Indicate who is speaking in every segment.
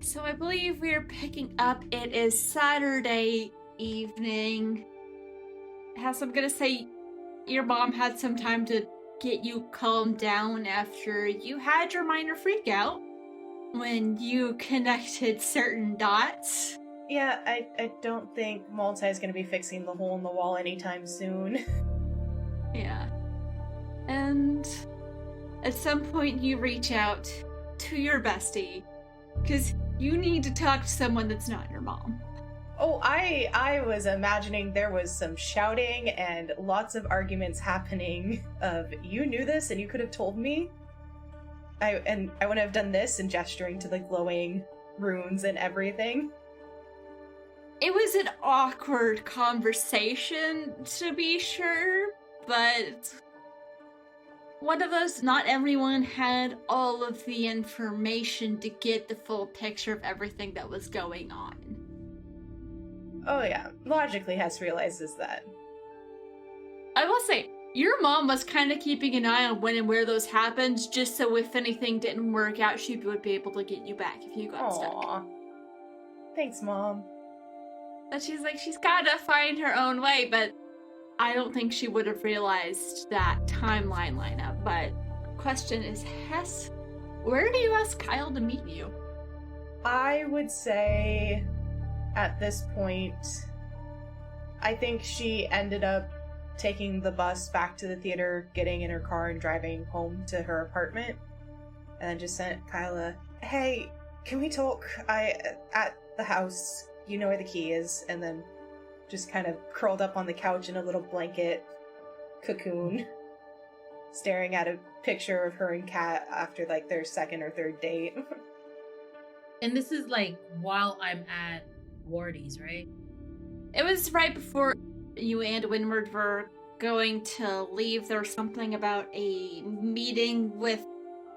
Speaker 1: So I believe we're picking up. It is Saturday evening. Hess, I'm gonna say your mom had some time to get you calmed down after you had your minor freak out when you connected certain dots.
Speaker 2: Yeah, I don't think Multi is going to be fixing the hole in the wall anytime soon.
Speaker 1: Yeah. And at some point you reach out to your bestie, because you need to talk to someone that's not your mom.
Speaker 2: Oh, I was imagining there was some shouting and lots of arguments happening of, you knew this and you could have told me? I wouldn't have done this, and gesturing to the glowing runes and everything.
Speaker 1: It was an awkward conversation, to be sure, but one of those, not everyone had all of the information to get the full picture of everything that was going on.
Speaker 2: Oh yeah, logically Hess realizes that.
Speaker 1: I will say, your mom was kind of keeping an eye on when and where those happened, just so if anything didn't work out, she would be able to get you back if you got stuck.
Speaker 2: Thanks, Mom.
Speaker 1: But she's like, she's gotta find her own way, but I don't think she would have realized that timeline lineup. But question is, Hess, where do you ask Kyle to meet you?
Speaker 2: I would say at this point, I think she ended up taking the bus back to the theater, getting in her car and driving home to her apartment, and then just sent Kyle a, hey, can we talk? At the house, you know where the key is, and then just kind of curled up on the couch in a little blanket cocoon, staring at a picture of her and Kat after like their second or third date.
Speaker 3: And this is like while I'm at Wardy's, right?
Speaker 1: It was right before you and Winward were going to leave. There was something about a meeting with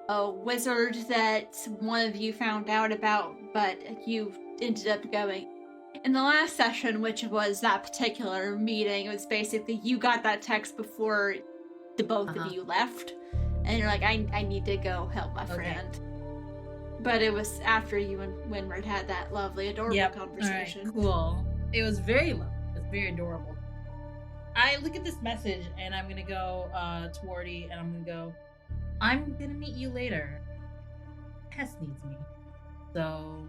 Speaker 1: a wizard that one of you found out about, but you ended up going. In the last session, which was that particular meeting, it was basically you got that text before the both of you left, and you're like, I need to go help my friend. But it was after you and Winward had that lovely, adorable conversation.
Speaker 3: All right, cool. It was very lovely. It was very adorable. I look at this message and I'm gonna go to Wardy and I'm gonna go, I'm gonna meet you later. Hess needs me. So,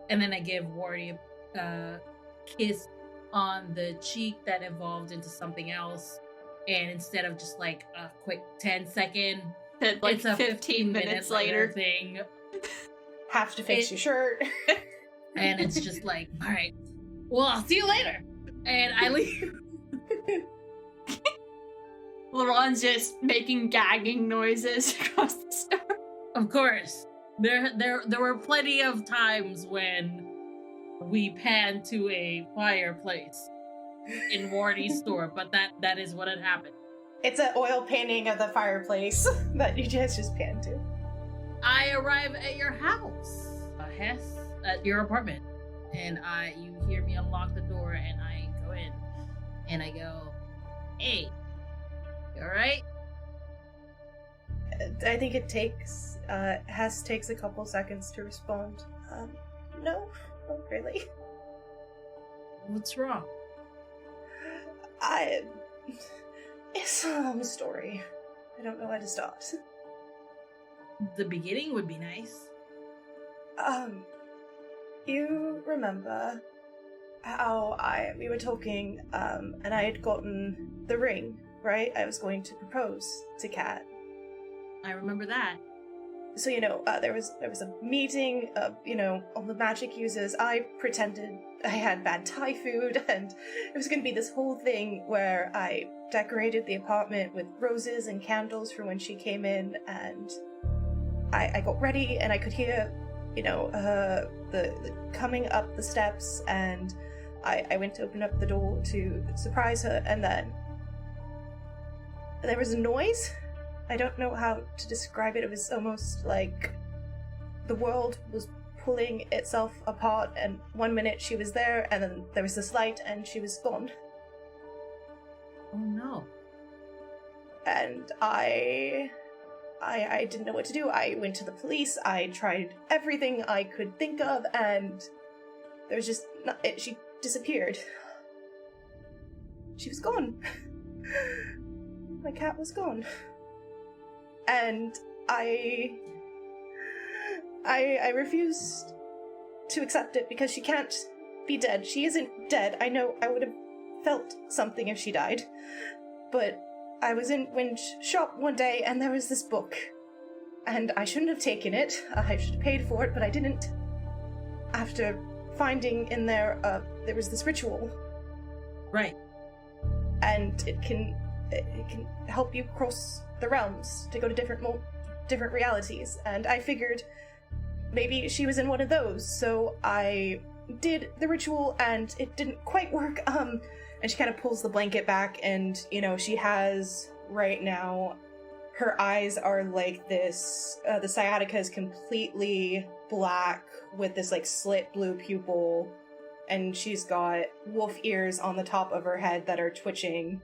Speaker 3: and then I give Wardy a kiss on the cheek that evolved into something else. And instead of just like a quick 10-second,
Speaker 1: like
Speaker 3: it's a
Speaker 1: 15 minutes later
Speaker 3: thing.
Speaker 2: Have to fix your shirt.
Speaker 3: And it's just like, all right, well, I'll see you later. And I leave.
Speaker 1: Laron's just making gagging noises across the store.
Speaker 3: Of course. There were plenty of times when we panned to a fireplace in Wardy's store, but that is what had happened.
Speaker 2: It's an oil painting of the fireplace that you just panned to.
Speaker 3: I arrive at your house, Hess, at your apartment, and you hear me unlock the door, and I go in, and I go, hey, you alright?
Speaker 2: I think it takes, Hess takes a couple seconds to respond. No, not really.
Speaker 3: What's wrong?
Speaker 2: It's a long story. I don't know where to start.
Speaker 3: The beginning would be nice.
Speaker 2: You remember how we were talking, and I had gotten the ring, right? I was going to propose to Kat.
Speaker 3: I remember that.
Speaker 2: So, there was a meeting of, all the magic users. I pretended I had bad Thai food, and it was going to be this whole thing where I decorated the apartment with roses and candles for when she came in, and I got ready, and I could hear, the coming up the steps, and I went to open up the door to surprise her, and then there was a noise. I don't know how to describe it. It was almost like the world was pulling itself apart, and 1 minute she was there, and then there was this light, and she was gone.
Speaker 3: Oh no.
Speaker 2: And I I didn't know what to do. I went to the police. I tried everything I could think of, and there was just she disappeared. She was gone. My cat was gone. And I refused to accept it because she can't be dead. She isn't dead. I know I would have felt something if she died. But I was in Winch shop one day and there was this book. And I shouldn't have taken it. I should have paid for it, but I didn't. After finding in there, there was this ritual.
Speaker 3: Right.
Speaker 2: And it can help you cross the realms to go to different realities. And I figured maybe she was in one of those, so I did the ritual and it didn't quite work. And she kind of pulls the blanket back, and she has right now, her eyes are like this. The sciatica is completely black with this like slit blue pupil, and she's got wolf ears on the top of her head that are twitching.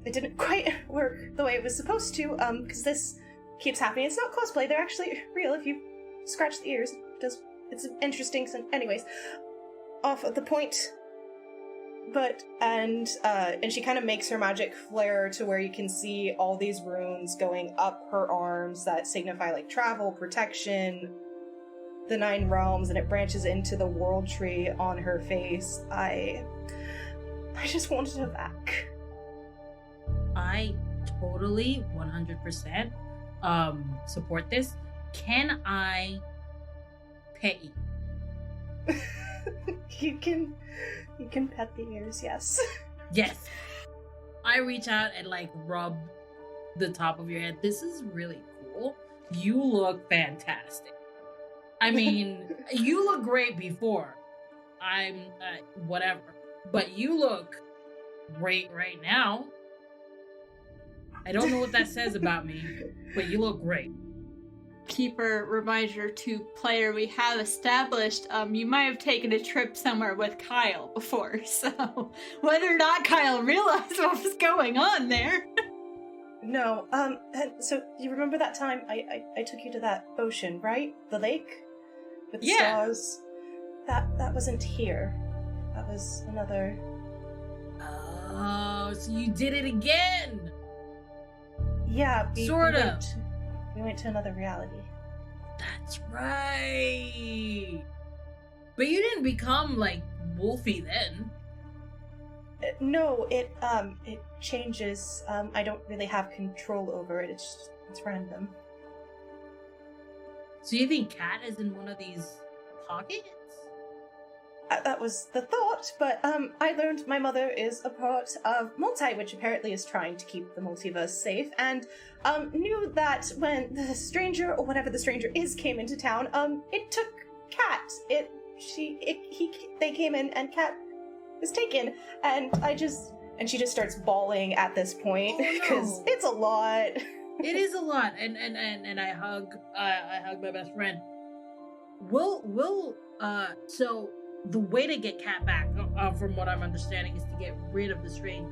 Speaker 2: It didn't quite work the way it was supposed to, because this keeps happening. It's not cosplay, they're actually real. If you scratch the ears, it's interesting. So anyways, off of the point. And she kind of makes her magic flare to where you can see all these runes going up her arms that signify like travel, protection, the 9 realms, and it branches into the world tree on her face. I just wanted her back.
Speaker 3: I totally 100% support this. Can I pet you?
Speaker 2: You can pet the ears, yes.
Speaker 3: Yes. I reach out and like rub the top of your head. This is really cool. You look fantastic. I mean, you look great before. I'm whatever. But you look great right now. I don't know what that says about me, but you look great.
Speaker 1: Keeper reminder to player, we have established you might have taken a trip somewhere with Kyle before, so whether or not Kyle realized what was going on there.
Speaker 2: No, and so you remember that time I took you to that ocean, right? The lake? With the stars? That wasn't here. That was another...
Speaker 3: Oh, so you did it again!
Speaker 2: Yeah,
Speaker 3: sort of.
Speaker 2: We went to another reality.
Speaker 3: That's right. But you didn't become like Wolfie then.
Speaker 2: No, it changes. I don't really have control over it. It's random.
Speaker 3: So you think Kat is in one of these pockets?
Speaker 2: That was the thought, but I learned my mother is a part of Multi, which apparently is trying to keep the multiverse safe, and knew that when the stranger, or whatever the stranger is, came into town, it took Kat. They came in, and Kat was taken, and she just starts bawling at this point, because it's a lot.
Speaker 3: It is a lot, and I hug my best friend. So the way to get Kat back, from what I'm understanding, is to get rid of the stranger.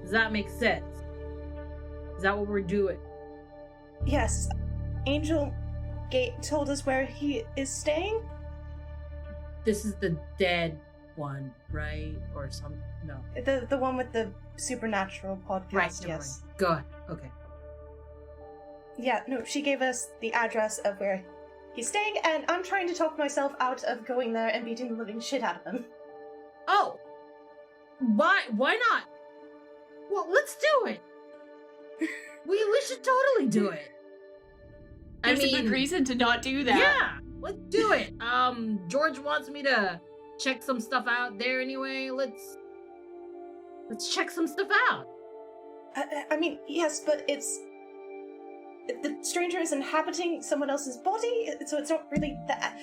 Speaker 3: Does that make sense? Is that what we're doing?
Speaker 2: Yes. Angel Gate told us where he is staying.
Speaker 3: This is the dead one, right? Or some... No.
Speaker 2: The one with the supernatural podcast,
Speaker 3: right,
Speaker 2: yes.
Speaker 3: Go ahead. Okay.
Speaker 2: Yeah, no, she gave us the address of where he's staying, and I'm trying to talk myself out of going there and beating the living shit out of him.
Speaker 3: Oh! Why not? Well, let's do it! We should totally do it.
Speaker 1: There's a good reason to not do that.
Speaker 3: Yeah, let's do it. George wants me to check some stuff out there anyway. Let's check some stuff out.
Speaker 2: I mean, yes, but the stranger is inhabiting someone else's body, so it's not really that.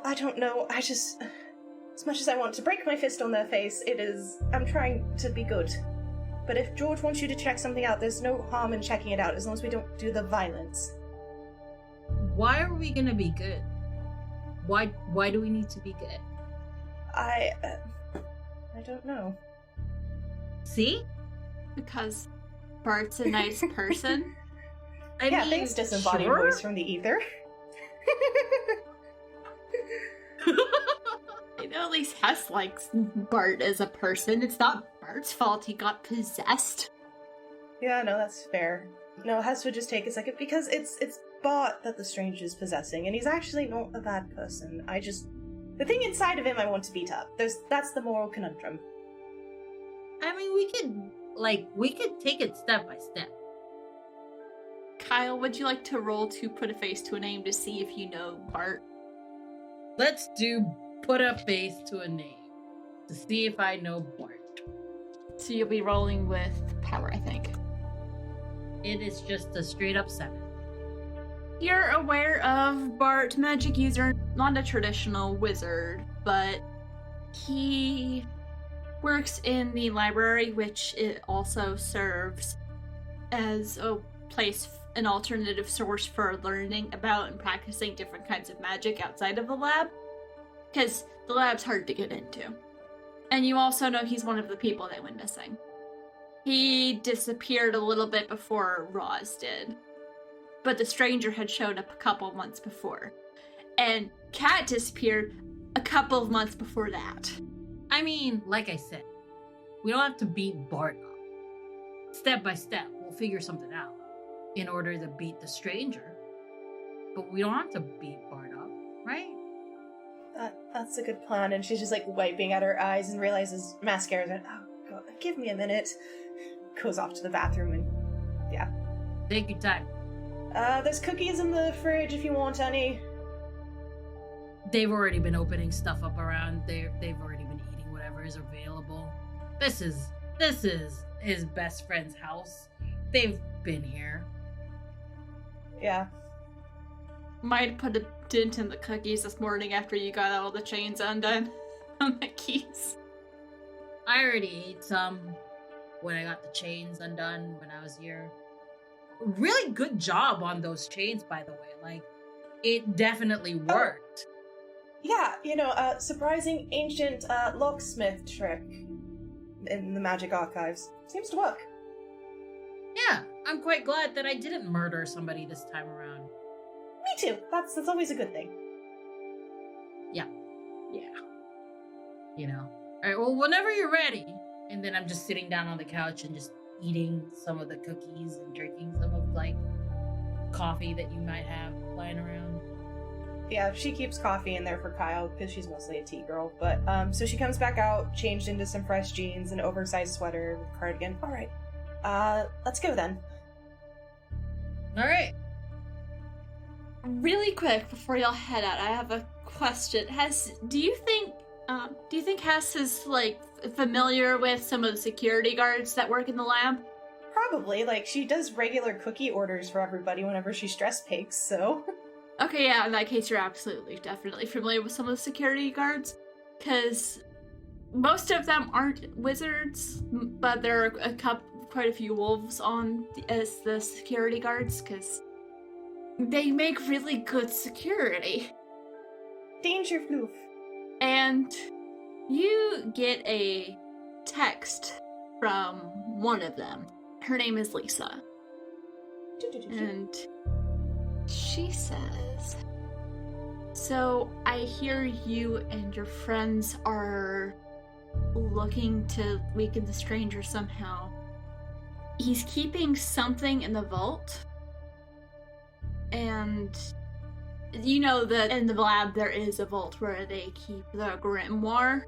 Speaker 2: I don't know, as much as I want to break my fist on their face, I'm trying to be good. But if George wants you to check something out, there's no harm in checking it out, as long as we don't do the violence.
Speaker 3: Why are we gonna be good? Why do we need to be good?
Speaker 2: I don't know.
Speaker 3: See?
Speaker 1: Because Bart's a nice person.
Speaker 3: I mean,
Speaker 2: thanks, disembodied
Speaker 3: sure.
Speaker 2: voice from the ether.
Speaker 1: I know at least Hess likes Bart as a person. It's not Bart's fault he got possessed.
Speaker 2: Yeah, no, that's fair. No, Hess would just take a second because it's Bart that the stranger is possessing, and he's actually not a bad person. The thing inside of him I want to beat up. That's the moral conundrum.
Speaker 3: I mean, we could take it step by step.
Speaker 1: Kyle, would you like to roll to put a face to a name to see if you know Bart?
Speaker 3: Let's do put a face to a name to see if I know Bart.
Speaker 1: So you'll be rolling with power, I think.
Speaker 3: It is just a straight up 7.
Speaker 1: You're aware of Bart, magic user, not a traditional wizard, but he works in the library, which it also serves as a place, an alternative source for learning about and practicing different kinds of magic outside of the lab, because the lab's hard to get into. And you also know he's one of the people that went missing. He disappeared a little bit before Roz did, but the stranger had shown up a couple months before, and Kat disappeared a couple of months before that.
Speaker 3: I mean, like I said, we don't have to beat Bart up. Step by step, we'll figure something out in order to beat the stranger. But we don't have to beat Bart up, right?
Speaker 2: That's a good plan. And she's just like wiping at her eyes and realizes mascara's in. Oh god, give me a minute. Goes off to the bathroom and yeah.
Speaker 3: Take your time.
Speaker 2: There's cookies in the fridge if you want any.
Speaker 3: They've already been opening stuff up around. They've already been eating whatever is available. This is his best friend's house. They've been here.
Speaker 2: Yeah.
Speaker 1: Might put a dent in the cookies this morning after you got all the chains undone on the keys.
Speaker 3: I already ate some when I got the chains undone when I was here. Really good job on those chains, by the way. Like, it definitely worked.
Speaker 2: Yeah, surprising ancient locksmith trick in the magic archives. Seems to work.
Speaker 3: Yeah, I'm quite glad that I didn't murder somebody this time around.
Speaker 2: Me too. That's always a good thing.
Speaker 3: Yeah. Alright, well, whenever you're ready. And then I'm just sitting down on the couch and just eating some of the cookies and drinking some of, coffee that you might have lying around.
Speaker 2: Yeah, she keeps coffee in there for Kyle because she's mostly a tea girl. But, so she comes back out, changed into some fresh jeans, an oversized sweater with a cardigan. Alright. Let's go then.
Speaker 3: Alright.
Speaker 1: Really quick before y'all head out, I have a question. Do you think Hess is familiar with some of the security guards that work in the lab?
Speaker 2: Probably. She does regular cookie orders for everybody whenever she stress bakes, so.
Speaker 1: Okay, yeah, in that case, you're definitely familiar with some of the security guards, because most of them aren't wizards, but there are quite a few wolves as the security guards, because they make really good security.
Speaker 2: Danger floof.
Speaker 1: And you get a text from one of them. Her name is Lisa. And she says, "So I hear you and your friends are looking to weaken the stranger somehow. He's keeping something in the vault. And you know that in the lab there is a vault where they keep the grimoire.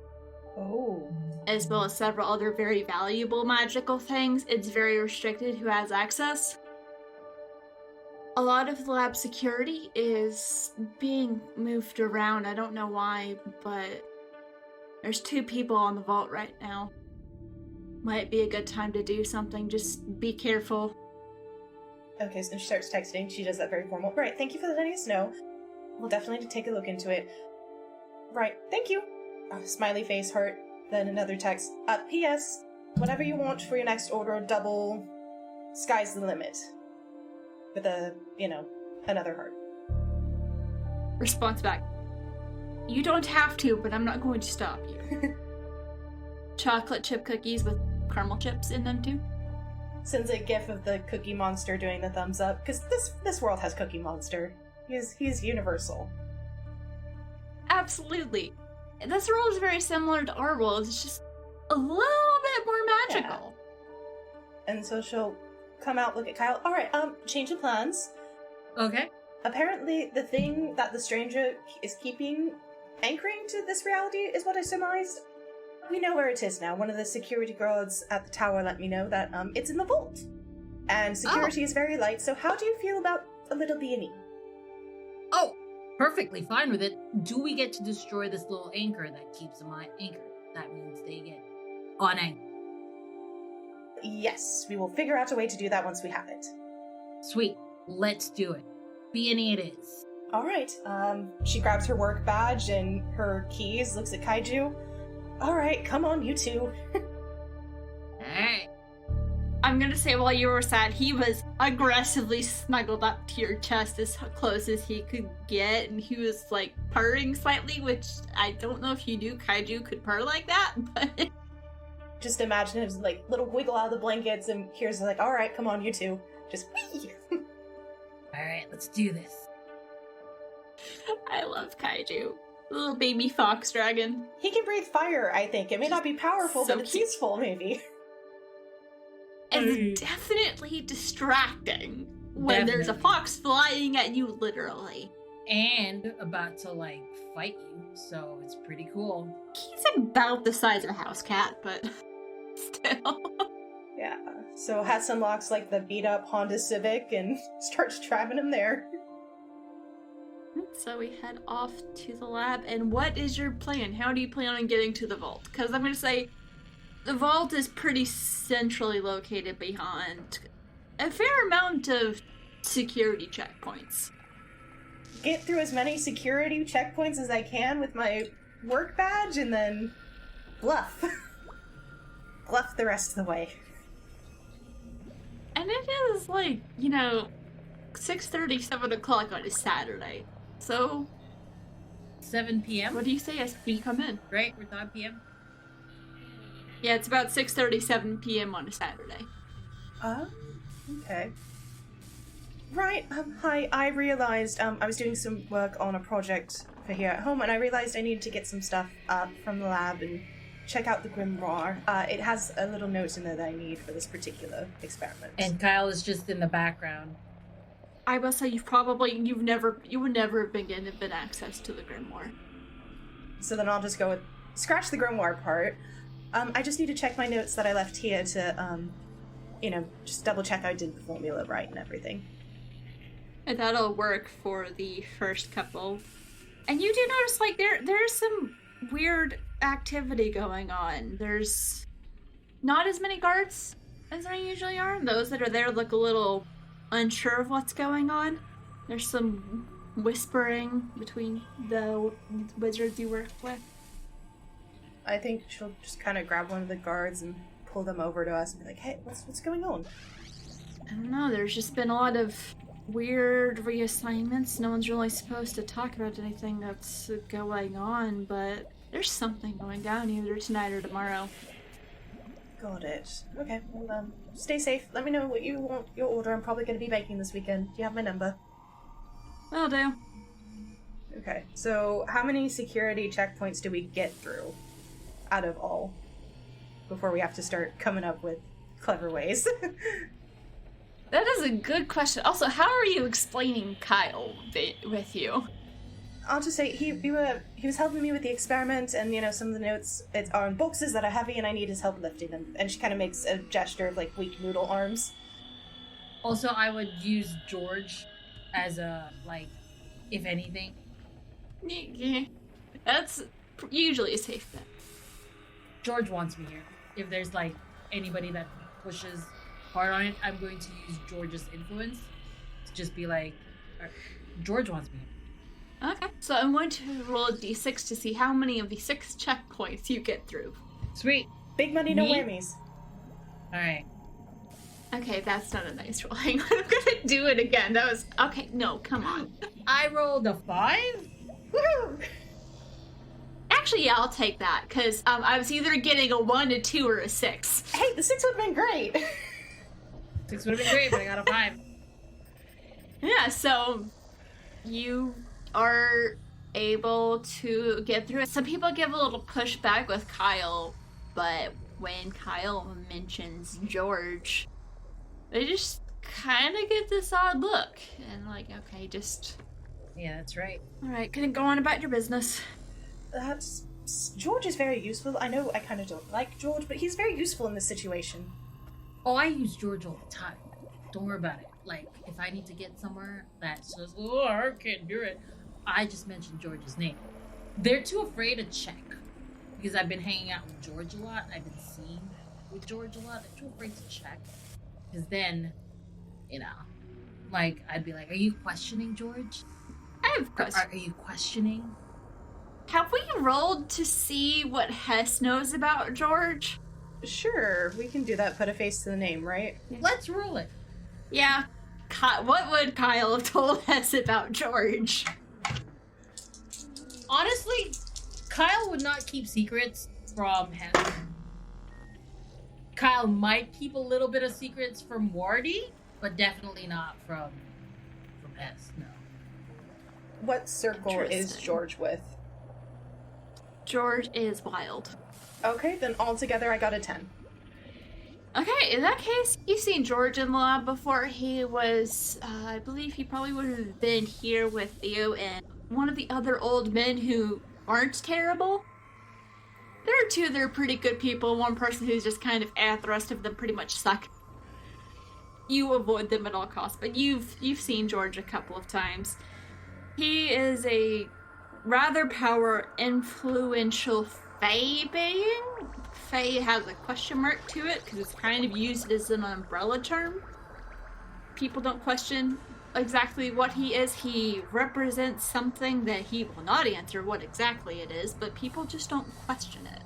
Speaker 2: Oh.
Speaker 1: As well as several other very valuable magical things. It's very restricted who has access. A lot of the lab security is being moved around. I don't know why, but there's 2 people on the vault right now. Might be a good time to do something. Just be careful."
Speaker 2: Okay, so she starts texting. She does that very formal. Right, thank you for letting us know. We'll definitely take a look into it. Right, thank you. Smiley face, heart, then another text. P.S. Whatever you want for your next order, double. Sky's the limit. With another heart.
Speaker 1: Response back. "You don't have to, but I'm not going to stop you." Chocolate chip cookies with caramel chips in them too.
Speaker 2: sends a gif of the Cookie Monster doing the thumbs up, because this world has Cookie Monster. He's universal.
Speaker 1: Absolutely. This world is very similar to our world. It's just a little bit more magical.
Speaker 2: Yeah. And so she'll come out, look at Kyle. All right, change of plans.
Speaker 3: Okay.
Speaker 2: Apparently, the thing that the stranger is keeping anchoring to this reality is what I surmised. We know where it is now. One of the security guards at the tower let me know that it's in the vault. And security is very light, so how do you feel about a little B&E?
Speaker 3: Oh, perfectly fine with it. Do we get to destroy this little anchor that keeps them anchored? That means they get on anchor.
Speaker 2: Yes, we will figure out a way to do that once we have it.
Speaker 3: Sweet. Let's do it. B&E it is.
Speaker 2: All right. She grabs her work badge and her keys, looks at Kaiju. All right, come on, you two.
Speaker 3: Alright.
Speaker 1: I'm gonna say while you were sad, he was aggressively snuggled up to your chest as close as he could get, and he was like purring slightly, which I don't know if you knew Kaiju could purr like that, but
Speaker 2: Just imagine him like little wiggle out of the blankets, and here's like, all right, come on, you two. Just whee!
Speaker 3: Alright, let's do this.
Speaker 1: I love Kaiju. Little baby fox dragon.
Speaker 2: He can breathe fire, I think. It may not be powerful,
Speaker 1: So
Speaker 2: but it's
Speaker 1: cute.
Speaker 2: useful, maybe.
Speaker 1: It's definitely distracting when there's a fox flying at you, literally.
Speaker 3: And about to, like, fight you, so it's pretty cool.
Speaker 1: He's about the size of a house cat, but still.
Speaker 2: Yeah. So Hats unlocks like the beat up Honda Civic and starts driving him there.
Speaker 1: So we head off to the lab, and what is your plan? How do you plan on getting to the vault? Because I'm going to say the vault is pretty centrally located behind a fair amount of security checkpoints.
Speaker 2: Get through as many security checkpoints as I can with my work badge, and then bluff. Bluff the rest of the way.
Speaker 1: And it is like, 6:30, 7 o'clock on a Saturday. So,
Speaker 3: 7 p.m.?
Speaker 1: what do you say as we come in?
Speaker 3: Right? We're 5 p.m.?
Speaker 1: Yeah, it's about 6:30, 7 p.m. on a Saturday.
Speaker 2: Okay. Right, hi, I realized, I was doing some work on a project for here at home, and I realized I needed to get some stuff from the lab and check out the grimoire. It has a little note in there that I need for this particular experiment.
Speaker 3: And Kyle is just in the background.
Speaker 1: I will say you would never have been given access to the grimoire.
Speaker 2: So then I'll just go with, scratch the grimoire part. I just need to check my notes that I left here to, just double check I did the formula right and everything.
Speaker 1: And that'll work for the first couple. And you do notice, like, there's some weird activity going on. There's not as many guards as there usually are. Those that are there look a little unsure of what's going on. There's some whispering between the wizards you work with.
Speaker 2: I think she'll just kind of grab one of the guards and pull them over to us and be like, hey, what's going on?
Speaker 1: I don't know, there's just been a lot of weird reassignments. No one's really supposed to talk about anything that's going on, but there's something going down either tonight or tomorrow.
Speaker 2: Got it. Okay, well, stay safe. Let me know what you want your order. I'm probably going to be baking this weekend. Do you have my number?
Speaker 1: Will do.
Speaker 2: Okay, so how many security checkpoints do we get through out of all before we have to start coming up with clever ways?
Speaker 1: That is a good question. Also, how are you explaining Kyle with you?
Speaker 2: I'll just say he was helping me with the experiment, and some of the notes are on boxes that are heavy, and I need his help lifting them. And she kind of makes a gesture of like weak noodle arms.
Speaker 3: Also, I would use George as a, like, if anything.
Speaker 1: Yeah, that's usually a safe bet.
Speaker 3: George wants me here. If there's, like, anybody that pushes hard on it, I'm going to use George's influence to just be like, George wants me here.
Speaker 1: Okay, so I'm going to roll a d6 to see how many of the 6 checkpoints you get through.
Speaker 3: Sweet.
Speaker 2: Big money, no
Speaker 3: Me?
Speaker 2: whammies.
Speaker 3: Alright.
Speaker 1: Okay, that's not a nice roll. Hang on, I'm gonna do it again. That was... Okay, no, come on.
Speaker 3: I rolled a 5?
Speaker 2: Woohoo!
Speaker 1: Actually, yeah, I'll take that, because I was either getting a 1, a 2, or a 6.
Speaker 2: Hey, the 6 would have been great.
Speaker 3: 6 would have been great, but I got a 5.
Speaker 1: Yeah, so you are able to get through it. Some people give a little pushback with Kyle, but when Kyle mentions George, they just kind of get this odd look. And like, okay, just...
Speaker 3: Yeah, that's right.
Speaker 1: Alright, couldn't go on about your business.
Speaker 2: George is very useful. I know I kind of don't like George, but he's very useful in this situation.
Speaker 3: Oh, I use George all the time. Don't worry about it. Like, if I need to get somewhere that says, oh, I can't do it, I just mention George's name. They're too afraid to check. Because I've been hanging out with George a lot. I've been seen with George a lot. They're too afraid to check. Because then, you know, like, I'd be like, are you questioning George?
Speaker 1: I have a question.
Speaker 3: Are you questioning?
Speaker 1: Have we rolled to see what Hess knows about George?
Speaker 2: Sure, we can do that. Put a face to the name, right?
Speaker 3: Let's roll it.
Speaker 1: Yeah. What would Kyle have told Hess about George?
Speaker 3: Honestly, Kyle would not keep secrets from Hess. Kyle might keep a little bit of secrets from Wardy, but definitely not from Hess, no.
Speaker 2: What circle is George with?
Speaker 1: George is wild.
Speaker 2: Okay, then altogether I got a 10.
Speaker 1: Okay, in that case, you've seen George in the lab before. He was, I believe he probably would have been here with Theo and one of the other old men who aren't terrible. There are two that are pretty good people, one person who's just kind of the rest of them pretty much suck. You avoid them at all costs, but you've seen George a couple of times. He is a rather influential Fae being. Fae has a question mark to it because it's kind of used as an umbrella term. People don't question exactly what he is. He represents something that he will not answer what exactly it is, but people just don't question it.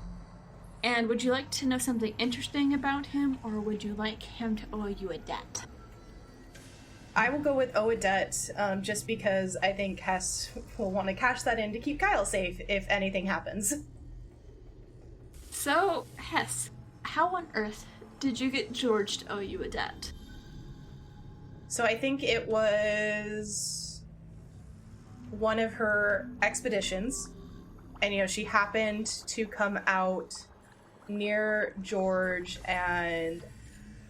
Speaker 1: And would you like to know something interesting about him, or would you like him to owe you a debt?
Speaker 2: I will go with owe a debt, just because I think Hess will want to cash that in to keep Kyle safe if anything happens.
Speaker 1: So, Hess, how on earth did you get George to owe you a debt?
Speaker 2: So I think it was one of her expeditions, and she happened to come out near George, and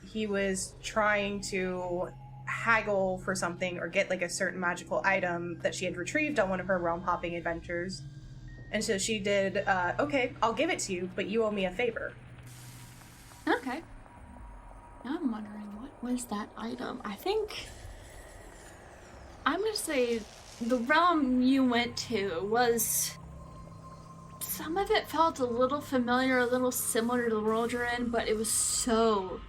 Speaker 2: he was trying to haggle for something or get like a certain magical item that she had retrieved on one of her realm hopping adventures. And so she did, okay, I'll give it to you, but you owe me a favor.
Speaker 1: Okay. Now I'm wondering, what was that item? I think... I'm gonna say the realm you went to was... Some of it felt a little familiar, a little similar to the world you're in, but it was so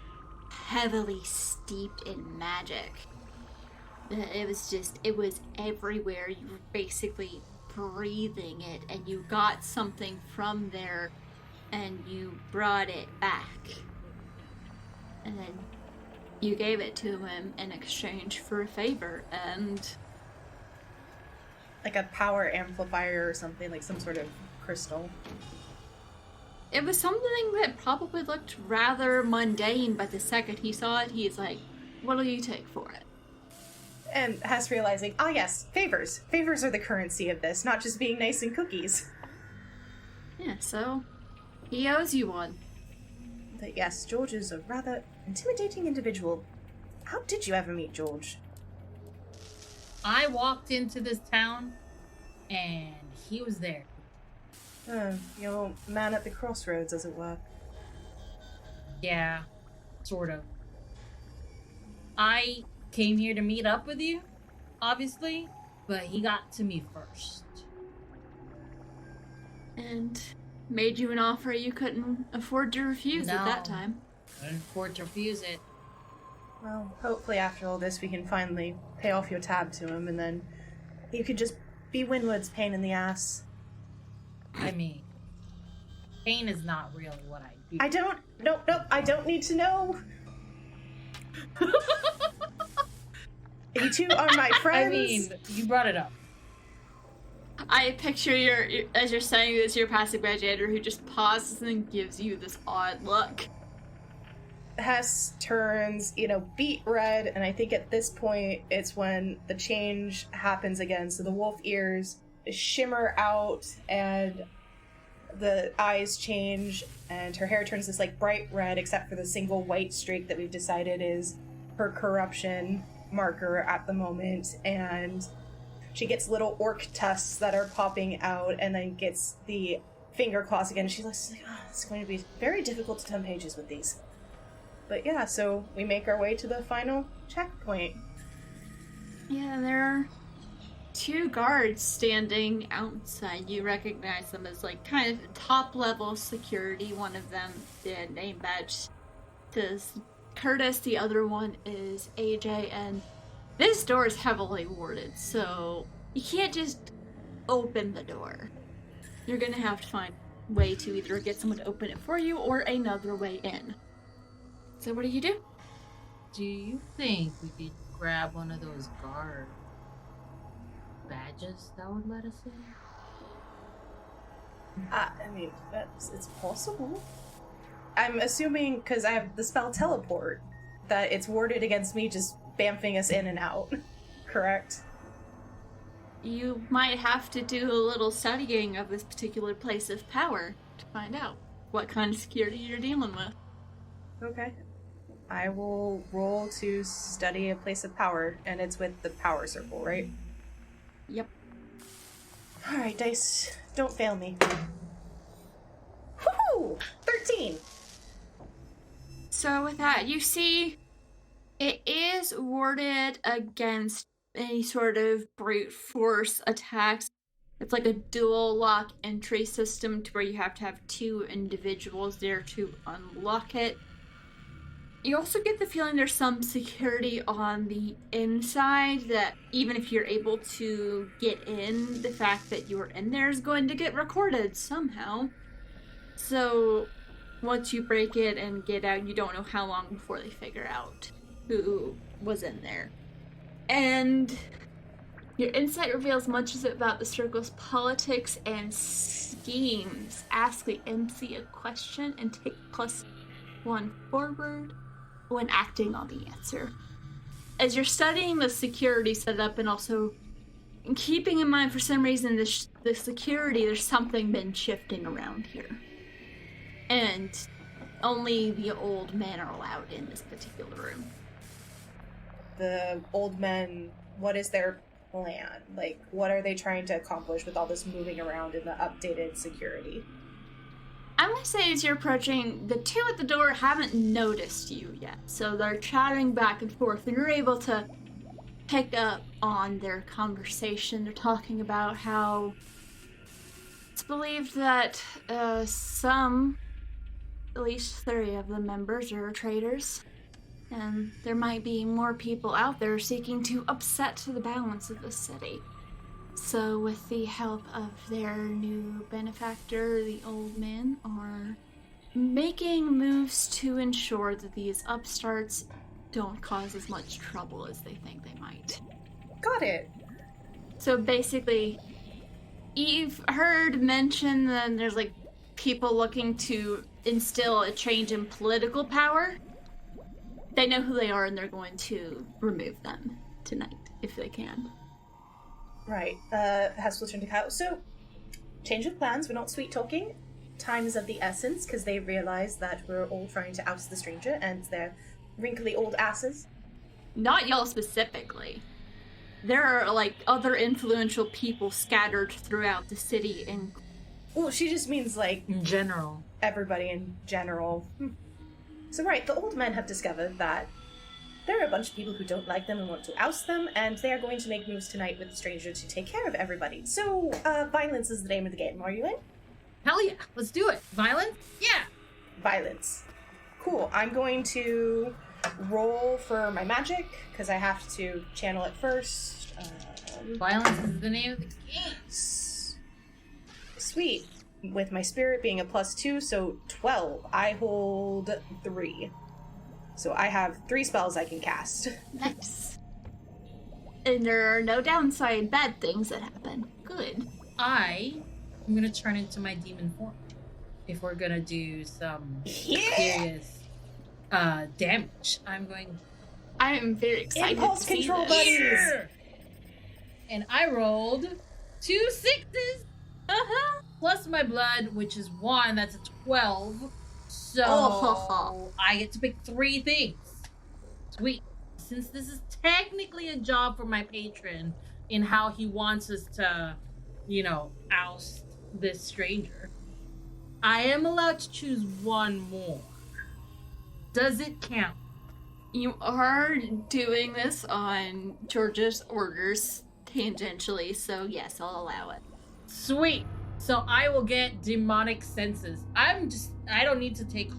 Speaker 1: heavily steeped in magic. It was everywhere. You were basically breathing it, and you got something from there, and you brought it back. And then you gave it to him in exchange for a favor, and...
Speaker 2: Like a power amplifier or something, like some sort of crystal.
Speaker 1: It was something that probably looked rather mundane, but the second he saw it, he's like, what'll you take for it?
Speaker 2: And Hess realizing, yes, favors. Favors are the currency of this, not just being nice and cookies.
Speaker 1: Yeah, so he owes you one.
Speaker 2: But yes, George is a rather intimidating individual. How did you ever meet George?
Speaker 3: I walked into this town, and he was there.
Speaker 2: Your man at the crossroads, as it were.
Speaker 3: Yeah, sort of. I came here to meet up with you, obviously, but he got to me first.
Speaker 1: And made you an offer you couldn't afford to refuse at that time.
Speaker 3: Couldn't afford to refuse it.
Speaker 2: Well, hopefully after all this we can finally pay off your tab to him, and then you could just be Winwood's pain in the ass.
Speaker 3: I mean, pain is not really what I do.
Speaker 2: I don't need to know. You two are my friends.
Speaker 3: I mean, you brought it up.
Speaker 1: I picture as you're saying this, your passive gladiator who just pauses and gives you this odd look.
Speaker 2: Hess turns, beet red, and I think at this point it's when the change happens again. So the wolf ears shimmer out, and the eyes change, and her hair turns this like bright red, except for the single white streak that we've decided is her corruption marker at the moment. And she gets little orc tusks that are popping out, and then gets the finger claws again. She looks like, oh, it's going to be very difficult to turn pages with these. But yeah, so we make our way to the final checkpoint.
Speaker 1: Yeah, there are 2 guards standing outside. You recognize them as like kind of top level security. One of them, the name badge says Curtis, the other one is AJ, and this door is heavily warded, so you can't just open the door. You're gonna have to find a way to either get someone to open it for you or another way in. So what do you do?
Speaker 3: Do you think we could grab one of those guard badges that would let us in?
Speaker 2: I mean, it's possible. I'm assuming, because I have the spell teleport, that it's warded against me just bamfing us in and out. Correct?
Speaker 1: You might have to do a little studying of this particular place of power to find out what kind of security you're dealing with.
Speaker 2: Okay. I will roll to study a place of power, and it's with the power circle, right?
Speaker 1: Yep.
Speaker 2: Alright, dice, don't fail me. Woohoo! 13!
Speaker 1: So with that, you see it is warded against any sort of brute force attacks. It's like a dual lock entry system to where you have to have 2 individuals there to unlock it. You also get the feeling there's some security on the inside, that even if you're able to get in, the fact that you were in there is going to get recorded somehow. So once you break it and get out, you don't know how long before they figure out who was in there. And your insight reveals much about the circle's politics and schemes. Ask the MC a question and take +1 forward when acting on the answer. As you're studying the security setup and also keeping in mind for some reason the security, there's something been shifting around here. And only the old men are allowed in this particular room.
Speaker 2: The old men, what is their plan? Like, what are they trying to accomplish with all this moving around and the updated security?
Speaker 1: I'm going to say as you're approaching, the 2 at the door haven't noticed you yet. So they're chatting back and forth, and you're able to pick up on their conversation. They're talking about how it's believed that some, at least 3 of the members, are traitors. And there might be more people out there seeking to upset the balance of the city. So with the help of their new benefactor, the old men are making moves to ensure that these upstarts don't cause as much trouble as they think they might.
Speaker 2: Got it.
Speaker 1: So basically, you've heard mention that there's like people looking to instill a change in political power. They know who they are, and they're going to remove them tonight, if they can.
Speaker 2: Right. Has returned to Kyle. So, change of plans. We're not sweet talking. Time is of the essence, because they realize that we're all trying to oust the stranger, and their wrinkly old asses.
Speaker 1: Not y'all specifically. There are, like, other influential people scattered throughout the city, and...
Speaker 2: Well, she just means, like...
Speaker 3: In general.
Speaker 2: Everybody in general. So right, the old men have discovered that there are a bunch of people who don't like them and want to oust them, and they are going to make moves tonight with the stranger to take care of everybody. So, violence is the name of the game. Are you in?
Speaker 3: Hell yeah, let's do it. Violence? Yeah.
Speaker 2: Violence. Cool. I'm going to roll for my magic, because I have to channel it first.
Speaker 3: Violence is the name of the game.
Speaker 2: Sweet. With my spirit being a +2, so 12. I hold 3. So I have 3 spells I can cast.
Speaker 1: Nice. And there are no downside bad things that happen. Good.
Speaker 3: I'm gonna turn into my demon form if we're gonna do some
Speaker 2: Yeah!
Speaker 3: serious damage. I'm going.
Speaker 1: I am very excited.
Speaker 2: Impulse
Speaker 1: to see
Speaker 2: control
Speaker 1: this.
Speaker 2: buddies.
Speaker 3: And I rolled 2 6s. Plus my blood, which is 1. That's a 12. So I get to pick 3 things. Sweet. Since this is technically a job for my patron in how he wants us to, oust this stranger, I am allowed to choose 1 more. Does it count?
Speaker 1: You are doing this on George's orders tangentially, so yes, I'll allow it.
Speaker 3: Sweet. So I will get demonic senses. I don't need to take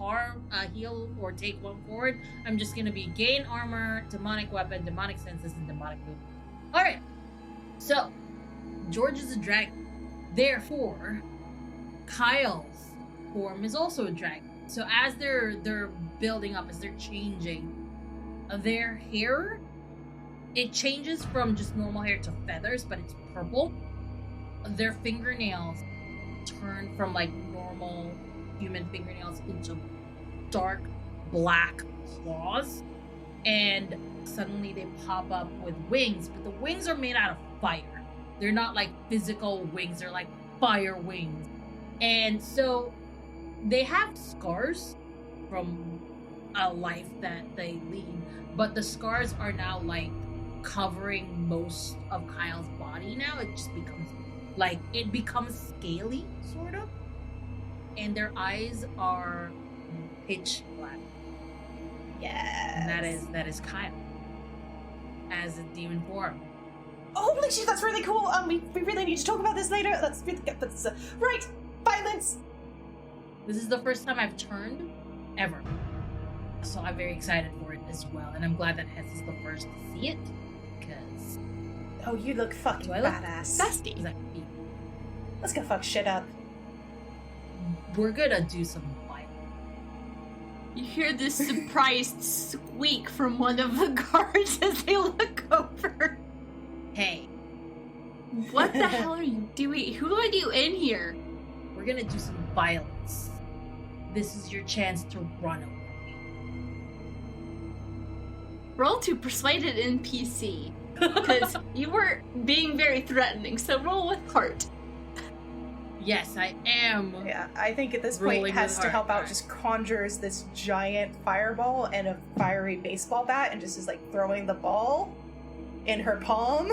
Speaker 3: heal, or take 1 forward. I'm just gonna be gain armor, demonic weapon, demonic senses, and demonic movement. Alright. So, George is a dragon. Therefore, Kyle's form is also a dragon. So as they're building up, as they're changing, their hair, it changes from just normal hair to feathers, but it's purple. Their fingernails turn from like normal human fingernails into dark black claws, and suddenly they pop up with wings, but the wings are made out of fire. They're not like physical wings, they're like fire wings. And so they have scars from a life that they lead, but the scars are now like covering most of Kyle's body now. It just becomes scaly, sort of. And their eyes are pitch black.
Speaker 2: Yes.
Speaker 3: And that is Kyle as a demon form.
Speaker 2: Holy shit, that's really cool. We really need to talk about this later. Let's right. Violence.
Speaker 3: This is the first time I've turned ever, so I'm very excited for it as well. And I'm glad that Hess is the first to see it, because
Speaker 2: you look fucking badass.
Speaker 1: Dusty.
Speaker 2: Let's go fuck shit up.
Speaker 3: We're gonna do some fighting.
Speaker 1: You hear this surprised squeak from one of the guards as they look over.
Speaker 3: Hey,
Speaker 1: what the hell are you doing? Who let you in here?
Speaker 3: We're gonna do some violence. This is your chance to run away.
Speaker 1: Roll to persuade an NPC, because you were being very threatening, so roll with heart.
Speaker 3: Yes, I am.
Speaker 2: Yeah, I think at this point Hess to help out just conjures this giant fireball and a fiery baseball bat and just is like throwing the ball in her palm.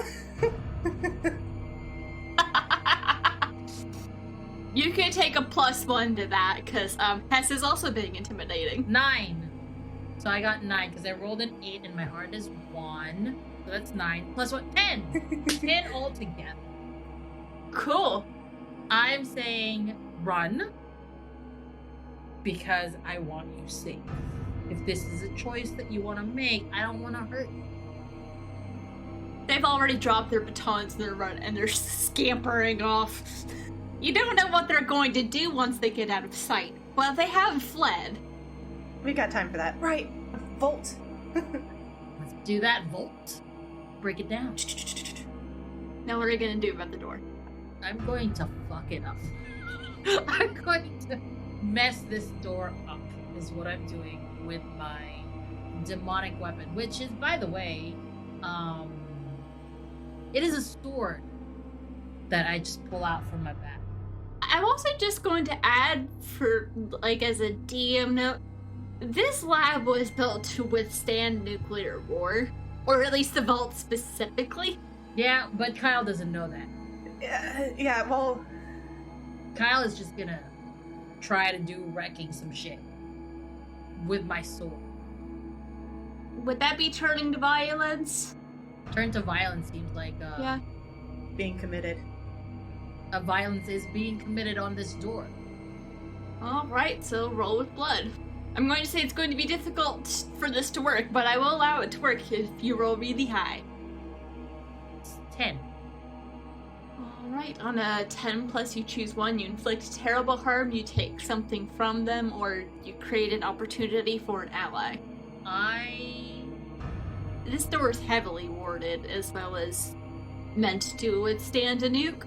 Speaker 1: You can take a +1 to that, because Hess is also being intimidating.
Speaker 3: 9. So I got 9, because I rolled an 8 and my heart is 1. So that's 9. Plus what? 10! 10 altogether.
Speaker 1: Cool.
Speaker 3: I'm saying run, because I want you safe. If this is a choice that you want to make, I don't want to hurt you.
Speaker 1: They've already dropped their batons and they're scampering off. You don't know what they're going to do once they get out of sight. Well, they have fled.
Speaker 2: We got time for that. Right. Volt.
Speaker 3: Let's do that, Volt. Break it down.
Speaker 1: Now what are you going to do about the door?
Speaker 3: I'm going to fuck it up. I'm going to mess this door up, is what I'm doing with my demonic weapon, which is, by the way, it is a sword that I just pull out from my back.
Speaker 1: I'm also just going to add, for, like, as a DM note, this lab was built to withstand nuclear war, or at least the vault specifically.
Speaker 3: Yeah, but Kyle doesn't know that.
Speaker 2: Yeah, well,
Speaker 3: Kyle is just gonna try to do wrecking some shit with my sword.
Speaker 1: Would that be turning to violence?
Speaker 3: Turn to violence seems like
Speaker 1: yeah.
Speaker 2: Being committed.
Speaker 3: A violence is being committed on this door.
Speaker 1: Alright, so roll with blood. I'm going to say it's going to be difficult for this to work, but I will allow it to work if you roll really high.
Speaker 3: It's 10.
Speaker 1: Alright, on a 10 plus you choose 1, you inflict terrible harm, you take something from them, or you create an opportunity for an ally. This door is heavily warded, as well as meant to withstand a nuke.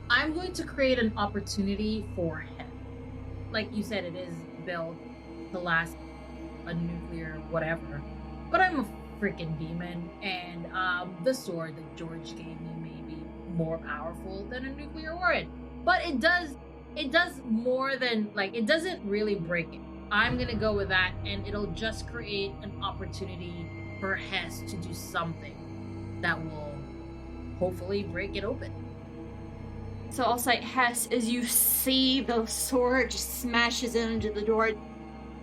Speaker 3: I'm going to create an opportunity for him. Like you said, it is built to last a nuclear whatever, but I'm a freaking demon, and the sword that George gave me may be more powerful than a nuclear warhead. But it does more than, like, it doesn't really break it. I'm gonna go with that, and it'll just create an opportunity for Hess to do something that will hopefully break it open.
Speaker 1: So I'll say, Hess, as you see the sword just smashes into the door.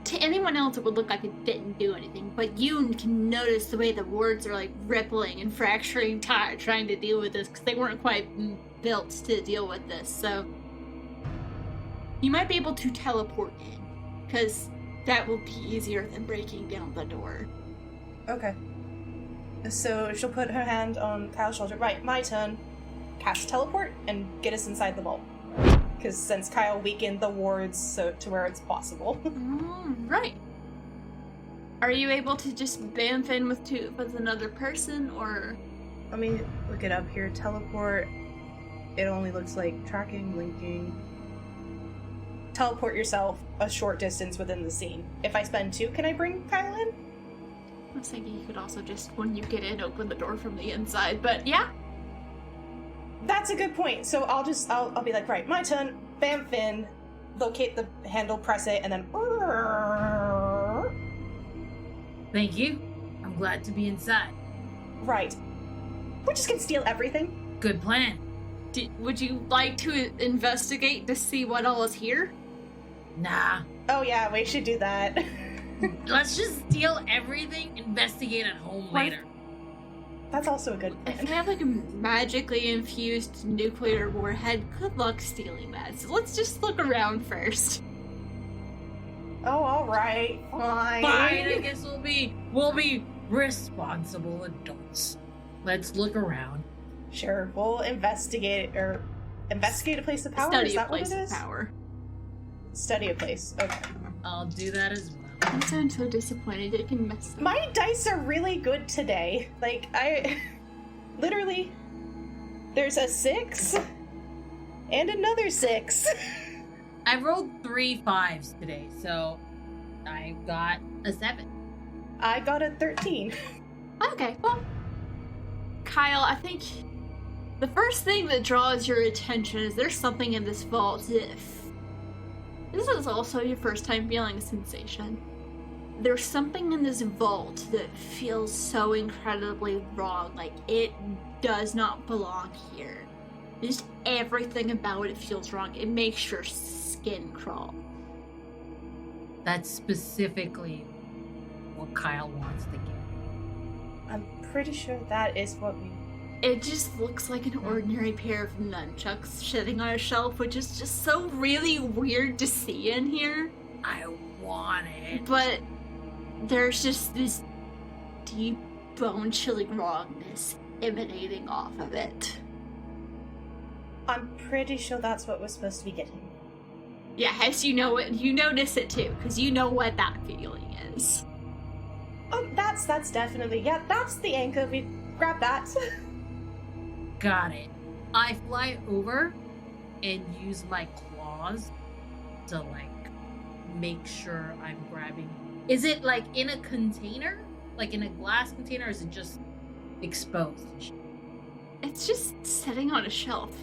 Speaker 1: To anyone else, it would look like it didn't do anything, but you can notice the way the wards are like rippling and fracturing, trying to deal with this, because they weren't quite built to deal with this. So you might be able to teleport in, because that will be easier than breaking down the door.
Speaker 2: Okay. So she'll put her hand on Kyle's shoulder. Right, my turn. Cast teleport and get us inside the vault. Because since Kyle weakened the wards so to where it's possible.
Speaker 1: Right. Are you able to just bamf in with another person, or?
Speaker 2: Let me look it up here. Teleport. It only looks like tracking, linking. Teleport yourself a short distance within the scene. If I spend 2, can I bring Kyle in?
Speaker 1: I was thinking you could also just, when you get in, open the door from the inside, but yeah.
Speaker 2: That's a good point. So I'll be like, right, my turn, bamf in, locate the handle, press it, and then...
Speaker 3: Thank you. I'm glad to be inside.
Speaker 2: Right. We're just gonna steal everything.
Speaker 3: Good plan.
Speaker 1: Would you like to investigate to see what all is here?
Speaker 3: Nah.
Speaker 2: Oh yeah, we should do that.
Speaker 3: Let's just steal everything, investigate at home later.
Speaker 2: That's also a good plan.
Speaker 1: If they have like a magically infused nuclear warhead, good luck stealing that. So let's just look around first.
Speaker 2: Oh, alright. Fine.
Speaker 3: Fine, I guess we'll be responsible adults. Let's look around.
Speaker 2: Sure, we'll investigate a place of power.
Speaker 1: Study
Speaker 2: Is
Speaker 1: a
Speaker 2: that
Speaker 1: place
Speaker 2: what it
Speaker 1: of
Speaker 2: is?
Speaker 1: power.
Speaker 2: Study a place. Okay.
Speaker 3: I'll do that as well.
Speaker 1: I sound so disappointed. It can mess up.
Speaker 2: My dice are really good today. Like, I... Literally, there's a 6 and another 6.
Speaker 3: I rolled 3 5s today, so I got a 7.
Speaker 2: I got a 13.
Speaker 1: Okay, well, Kyle, I think the first thing that draws your attention is there's something in this vault. If this is also your first time feeling a sensation, there's something in this vault that feels so incredibly wrong. Like, it does not belong here. Just everything about it feels wrong. It makes your skin crawl.
Speaker 3: That's specifically what Kyle wants to get.
Speaker 2: I'm pretty sure that is what we...
Speaker 1: It just looks like an ordinary pair of nunchucks sitting on a shelf, which is just so really weird to see in here.
Speaker 3: I want it.
Speaker 1: But there's just this deep, bone-chilling wrongness emanating off of it.
Speaker 2: I'm pretty sure that's what we're supposed to be getting.
Speaker 1: Yeah, Hess, you know it. You notice it too, because you know what that feeling is.
Speaker 2: Oh, that's definitely... Yeah, that's the anchor. We grab that.
Speaker 3: Got it. I fly over and use my claws to, like, make sure I'm grabbing. Is it, like, in a container? Like, in a glass container, or is it just exposed?
Speaker 1: It's just sitting on a shelf.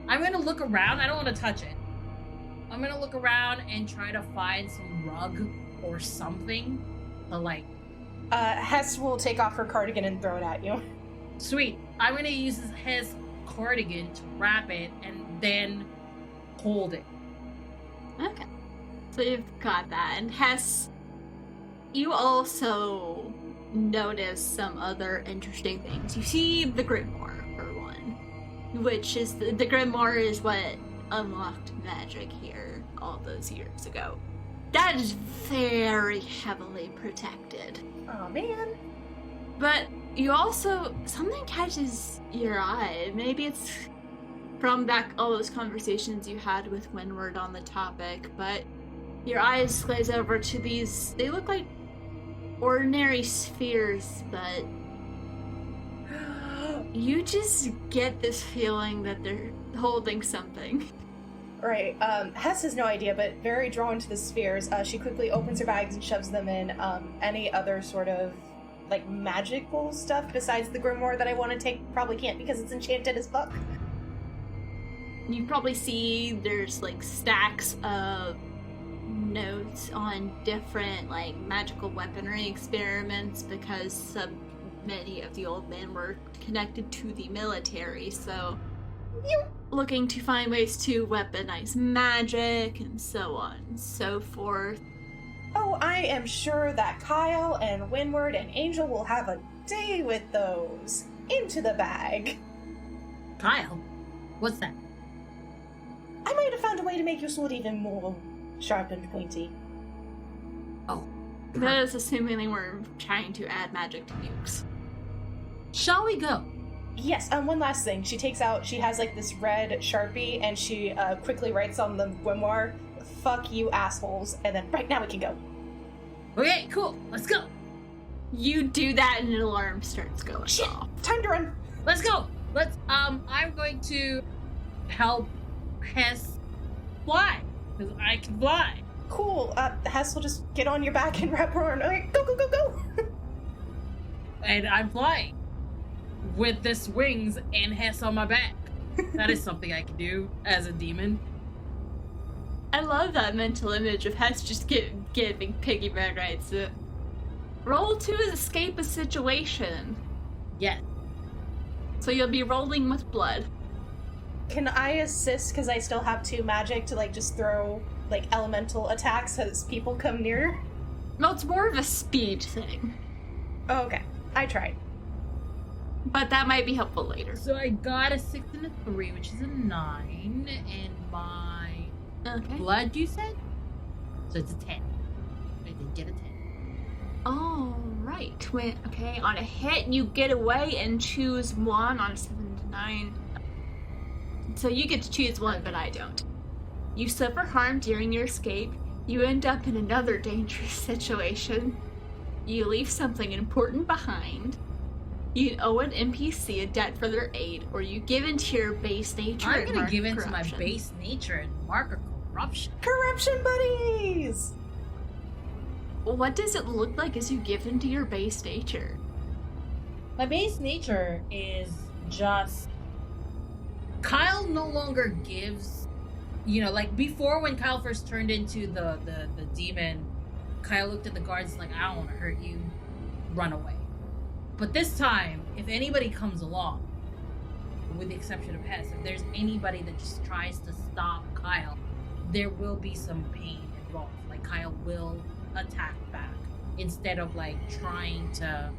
Speaker 3: I'm gonna look around. I don't want to touch it. I'm gonna look around and try to find some rug or something to, like...
Speaker 2: Hess will take off her cardigan and throw it at you.
Speaker 3: Sweet. I'm gonna use his cardigan to wrap it and then hold it.
Speaker 1: Okay. So you've got that. And Hess, you also notice some other interesting things. You see the Grimoire, for one. Which is... The Grimoire is what unlocked magic here all those years ago. That is very heavily protected.
Speaker 2: Oh, man.
Speaker 1: But you also... Something catches your eye. Maybe it's from back all those conversations you had with Windward on the topic, but your eyes glaze over to these... They look like ordinary spheres, but you just get this feeling that they're holding something.
Speaker 2: Right. Hess has no idea, but very drawn to the spheres. She quickly opens her bags and shoves them in. Any other sort of, like, magical stuff besides the grimoire that I want to take probably can't because it's enchanted as fuck.
Speaker 1: You probably see there's, like, stacks of notes on different, like, magical weaponry experiments because many of the old men were connected to the military, so looking to find ways to weaponize magic and so on and so forth.
Speaker 2: Oh, I am sure that Kyle and Windward and Angel will have a day with those. Into the bag.
Speaker 3: Kyle? What's that?
Speaker 2: I might have found a way to make your sword even more sharp and pointy.
Speaker 3: Oh.
Speaker 1: That is assuming they were trying to add magic to nukes.
Speaker 3: Shall we go?
Speaker 2: Yes, one last thing. She has like this red Sharpie, and she quickly writes on the grimoire, "Fuck you assholes," and then right now we can go.
Speaker 3: Okay, cool. Let's go.
Speaker 1: You do that and an alarm starts going
Speaker 2: Shit!
Speaker 1: off.
Speaker 2: Time to run!
Speaker 3: Let's go. I'm going to help Hess fly, because I can fly.
Speaker 2: Cool, Hess will just get on your back and wrap her arm. Okay, go, go, go, go!
Speaker 3: And I'm flying with this wings and Hess on my back. That is something I can do as a demon.
Speaker 1: I love that mental image of Hess just giving piggyback rides. Roll to escape a situation.
Speaker 3: Yes.
Speaker 1: So you'll be rolling with blood.
Speaker 2: Can I assist, because I still have 2 magic, to like just throw like elemental attacks as people come near?
Speaker 1: Well, it's more of a speed thing.
Speaker 2: Oh, okay. I tried.
Speaker 1: But that might be helpful later.
Speaker 3: So I got a 6 and a 3, which is a 9, and my blood, you said? So it's a 10. I did get a 10.
Speaker 1: All right. Okay, on a hit, you get away and choose 1 on a 7 to 9. So you get to choose 1, but I don't. You suffer harm during your escape. You end up in another dangerous situation. You leave something important behind. You owe an NPC a debt for their aid, or you give into your base nature.
Speaker 3: I'm gonna give
Speaker 1: into
Speaker 3: into my base nature and mark a corruption.
Speaker 2: Corruption buddies!
Speaker 1: What does it look like as you give into your base nature?
Speaker 3: My base nature is just Kyle no longer gives, like before when Kyle first turned into the demon, Kyle looked at the guards like, I don't want to hurt you, run away. But this time, if anybody comes along, with the exception of Hess, if there's anybody that just tries to stop Kyle, there will be some pain involved. Like Kyle will attack back instead of like trying to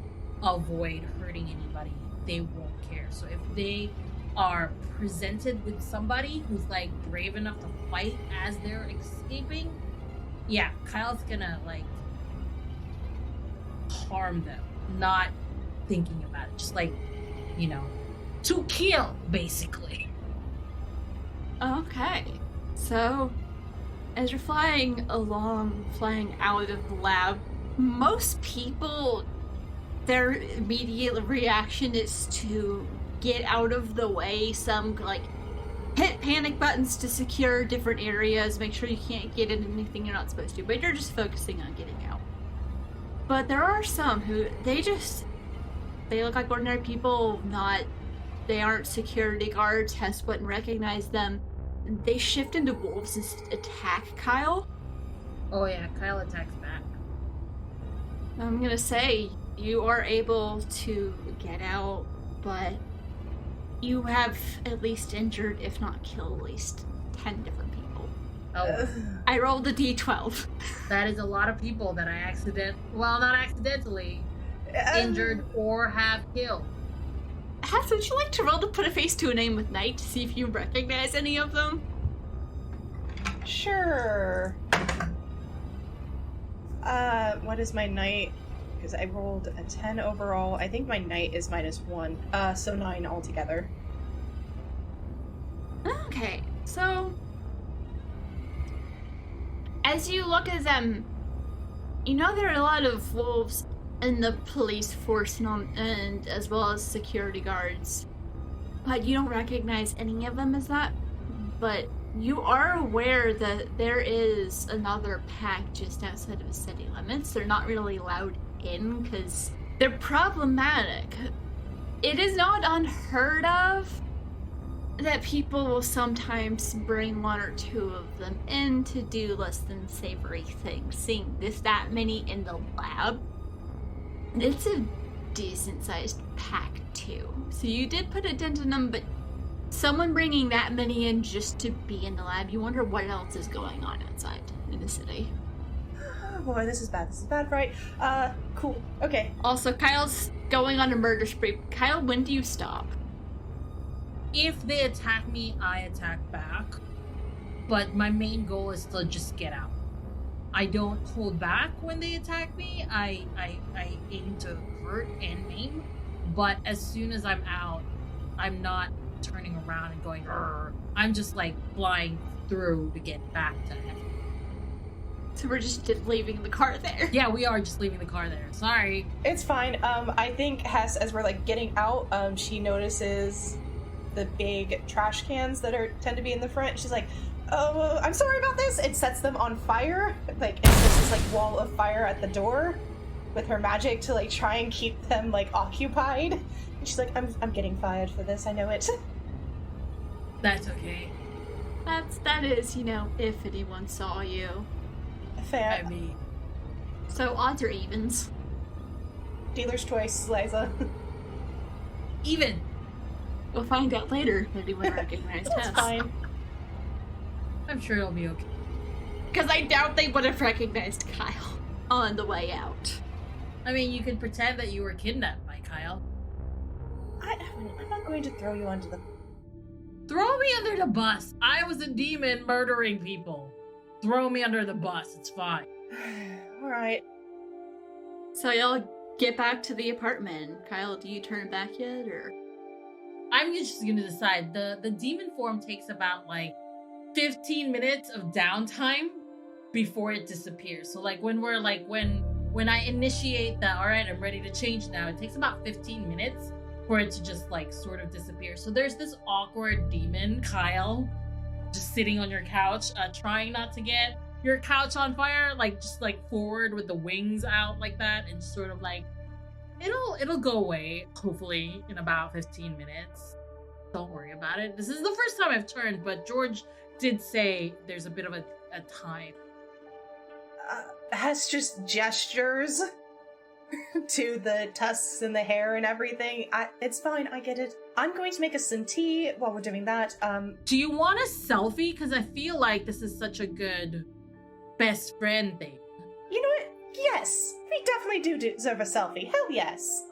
Speaker 3: avoid hurting anybody. They won't care. So if they are presented with somebody who's like brave enough to fight as they're escaping, yeah, Kyle's gonna like harm them, not thinking about it, just like, to kill, basically.
Speaker 1: Okay, so as you're flying out of the lab, most people, their immediate reaction is to get out of the way. Some like hit panic buttons to secure different areas, make sure you can't get into anything you're not supposed to, but you're just focusing on getting out. But there are some who they look like ordinary people, they aren't security guards. Hess wouldn't recognize them. They shift into wolves and attack Kyle.
Speaker 3: Oh yeah, Kyle attacks back.
Speaker 1: I'm gonna say you are able to get out, but you have at least injured, if not killed, at least 10 different people.
Speaker 3: Oh.
Speaker 1: I rolled a d12.
Speaker 3: That is a lot of people that I not accidentally, injured or have killed.
Speaker 1: Hess, would you like to roll to put a face to a name with Night to see if you recognize any of them?
Speaker 2: Sure. What is my Night? Because I rolled a 10 overall. I think my Night is -1. So 9 altogether.
Speaker 1: Okay, so as you look at them, there are a lot of wolves in the police force and as well as security guards, but you don't recognize any of them as that. But You are aware that there is another pack just outside of the city limits. They're not really allowed in because they're problematic. It is not unheard of that people will sometimes bring one or two of them in to do less than savory things. Seeing that many in the lab, it's a decent-sized pack too. So you did put a dent in them, but someone bringing that many in just to be in the lab, you wonder what else is going on outside in the city.
Speaker 2: Oh boy, this is bad, right? Cool. Okay.
Speaker 1: Also, Kyle's going on a murder spree. Kyle, when do you stop?
Speaker 3: If they attack me, I attack back. But my main goal is to just get out. I don't hold back when they attack me. I aim to hurt and maim. But as soon as I'm out, I'm not turning around and going, "Rrr." I'm just like flying through to get back to F.
Speaker 1: So we're just leaving the car there.
Speaker 3: Yeah, we are just leaving the car there. Sorry.
Speaker 2: It's fine. I think Hess, as we're like getting out, she notices the big trash cans that tend to be in the front. She's like, "Oh, I'm sorry about this." It sets them on fire. Like, it's just this like wall of fire at the door with her magic to like try and keep them like occupied. And she's like, I'm getting fired for this. I know it.
Speaker 3: That's okay.
Speaker 1: That is, if anyone saw you.
Speaker 2: Fair.
Speaker 3: I mean,
Speaker 1: So odds or evens?
Speaker 2: Dealer's choice, Liza.
Speaker 3: even.
Speaker 1: We'll find out later if anyone recognized
Speaker 2: That's
Speaker 1: us.
Speaker 2: fine.
Speaker 3: I'm sure it'll be okay.
Speaker 1: Because I doubt they would have recognized Kyle on the way out.
Speaker 3: I mean, you could pretend that you were kidnapped by Kyle.
Speaker 2: I'm not going to throw you under the...
Speaker 3: Throw me under the bus. I was a demon murdering people. Throw me under the bus. It's fine.
Speaker 2: Alright.
Speaker 1: So y'all get back to the apartment. Kyle, do you turn back yet, or?
Speaker 3: I'm just gonna decide. The demon form takes about 15 minutes of downtime before it disappears. So when we're when I initiate that, all right, I'm ready to change now, it takes about 15 minutes for it to just sort of disappear. So there's this awkward demon, Kyle, just sitting on your couch, trying not to get your couch on fire, just forward with the wings out like that, and just sort of it'll go away, hopefully, in about 15 minutes. Don't worry about it. This is the first time I've turned, but George did say there's a bit of a time.
Speaker 2: Hess just gestures to the tusks and the hair and everything. It's fine, I get it. I'm going to make us some tea while we're doing that.
Speaker 3: Do you want a selfie? Because I feel like this is such a good best friend thing.
Speaker 2: You know what? Yes, we definitely do deserve a selfie. Hell yes.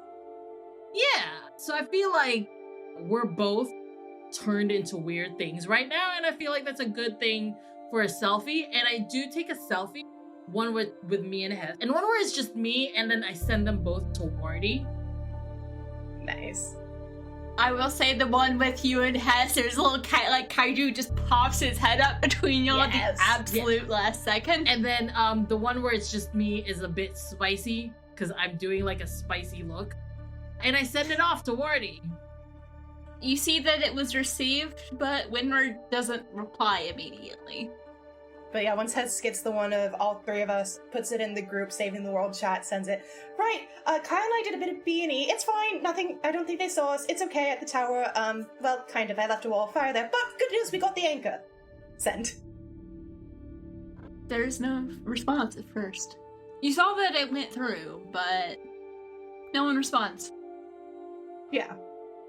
Speaker 3: Yeah, so I feel like we're both turned into weird things right now, and I feel like that's a good thing for a selfie. And I do take a selfie, one with me and Hess, and one where it's just me, and then I send them both to Wardy.
Speaker 2: Nice.
Speaker 1: I will say the one with you and Hess, there's a little kaiju just pops his head up between y'all at
Speaker 2: Yes.
Speaker 1: the absolute last second.
Speaker 3: And then the one where it's just me is a bit spicy, because I'm doing a spicy look. And I send it off to Wardy.
Speaker 1: You see that it was received, but Winward doesn't reply immediately.
Speaker 2: But yeah, once Hess gets the one of all three of us, puts it in the group, Saving the World chat, sends it. Right, Kyle and I did a bit of B&E. It's fine, nothing, I don't think they saw us. It's okay at the tower. Well, kind of, I left a wall of fire there. But good news, we got the anchor. Send.
Speaker 1: There's no response at first. You saw that it went through, but no one responds.
Speaker 2: Yeah,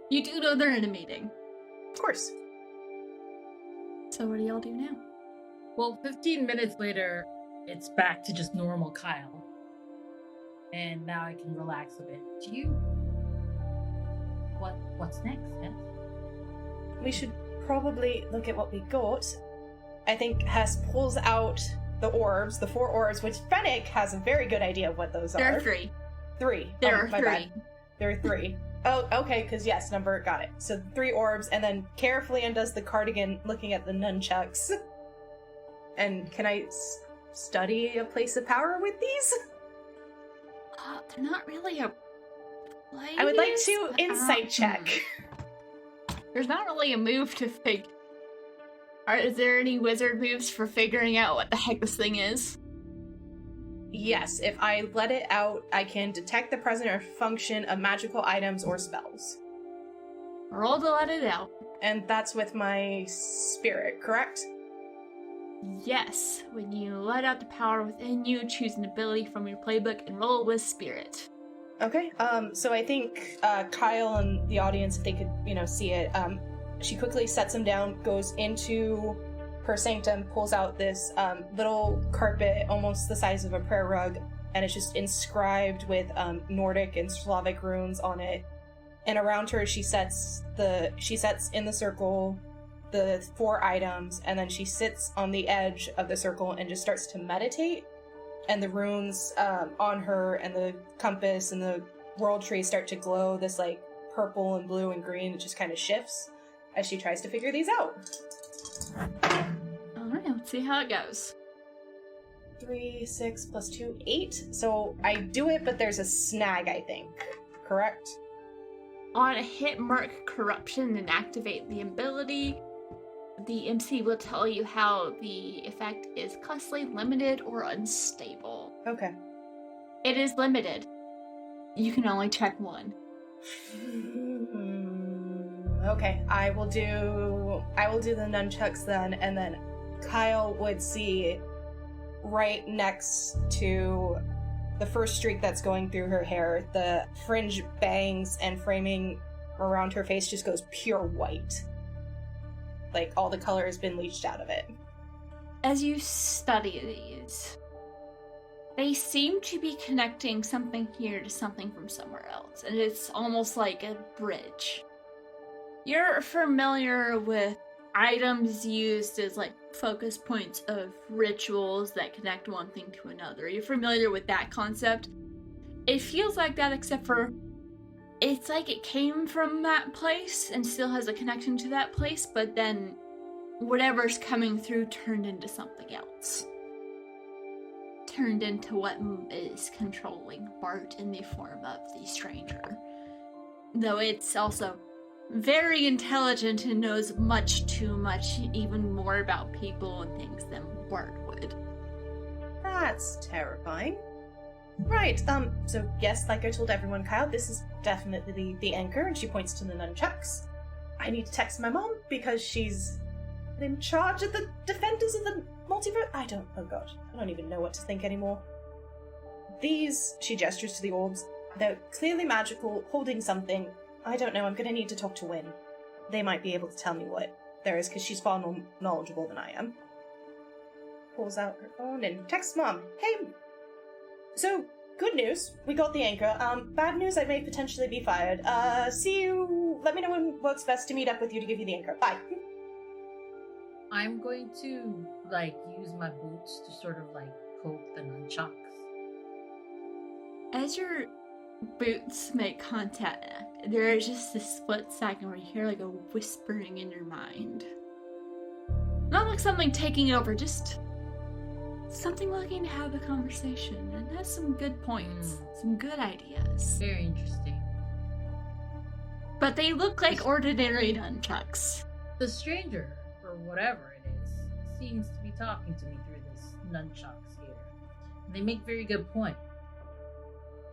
Speaker 1: You do know they're in a meeting.
Speaker 2: of course.
Speaker 1: So what do y'all do now?
Speaker 3: Well, 15 minutes later, it's back to just normal Kyle. And now I can relax a bit. Do you... What's next, Hess?
Speaker 2: We should probably look at what we got. I think Hess pulls out the orbs, the 4 orbs, which Fennec has a very good idea of what those
Speaker 1: There
Speaker 2: are.
Speaker 1: are 3.
Speaker 2: 3.
Speaker 1: There
Speaker 2: Oh,
Speaker 1: are
Speaker 2: my
Speaker 1: 3.
Speaker 2: bad. There are 3. Oh, okay, because yes, number, got it. So 3 orbs, and then carefully undoes the cardigan, looking at the nunchucks. And can I study a place of power with these?
Speaker 1: They're not really a place.
Speaker 2: I would like to insight check.
Speaker 1: There's not really a move to figure. Is there any wizard moves for figuring out what the heck this thing is?
Speaker 2: Yes, if I let it out, I can detect the presence or function of magical items or spells.
Speaker 1: Roll to let it out.
Speaker 2: And that's with my spirit, correct?
Speaker 1: Yes. When you let out the power within you, choose an ability from your playbook and roll with spirit.
Speaker 2: Okay, so I think Kyle and the audience, if they could, see it, she quickly sets him down, goes into her sanctum, pulls out this little carpet, almost the size of a prayer rug, and it's just inscribed with Nordic and Slavic runes on it. And around her, she sets in the circle the 4 items, and then she sits on the edge of the circle and just starts to meditate. And the runes on her and the compass and the world tree start to glow this like purple and blue and green. It just kind of shifts as she tries to figure these out.
Speaker 1: Alright, let's see how it goes.
Speaker 2: 3, 6 plus 2, 8. So I do it, but there's a snag, I think. Correct?
Speaker 1: On a hit, mark corruption and activate the ability. The MC will tell you how the effect is costly, limited, or unstable.
Speaker 2: Okay.
Speaker 1: It is limited. You can only check one.
Speaker 2: Okay, I will do the nunchucks then, and then Kyle would see right next to the first streak that's going through her hair, the fringe bangs and framing around her face just goes pure white. Like all the color has been leached out of it.
Speaker 1: As you study these, they seem to be connecting something here to something from somewhere else, and it's almost like a bridge. You're familiar with items used as like focus points of rituals that connect one thing to another. You're familiar with that concept. It feels like that, except for it's like it came from that place and still has a connection to that place, but then whatever's coming through turned into something else. Turned into what is controlling Bart in the form of the stranger. Though it's also very intelligent and knows much too much, even more about people and things than Bart would.
Speaker 2: That's terrifying. Right, so yes, like I told everyone, Kyle, this is definitely the anchor, and she points to the nunchucks. I need to text my mom, because she's in charge of the defenders of the multiverse. Oh god, I don't even know what to think anymore. These, she gestures to the orbs, they're clearly magical, holding something. I don't know, I'm gonna need to talk to Wynn. They might be able to tell me what there is, because she's far more knowledgeable than I am. Pulls out her phone and texts Mom. Hey, so, good news, we got the anchor. Bad news, I may potentially be fired. See you, let me know when works best to meet up with you to give you the anchor. Bye.
Speaker 3: I'm going to, use my boots to sort of, poke the nunchucks.
Speaker 1: As your boots make contact, there is just this split second where you hear, a whispering in your mind. Not like something taking over, just something looking to have a conversation, and has some good points, some good ideas.
Speaker 3: Very interesting.
Speaker 1: But they look like ordinary nunchucks.
Speaker 3: The stranger, or whatever it is, seems to be talking to me through this nunchucks here. And they make very good point.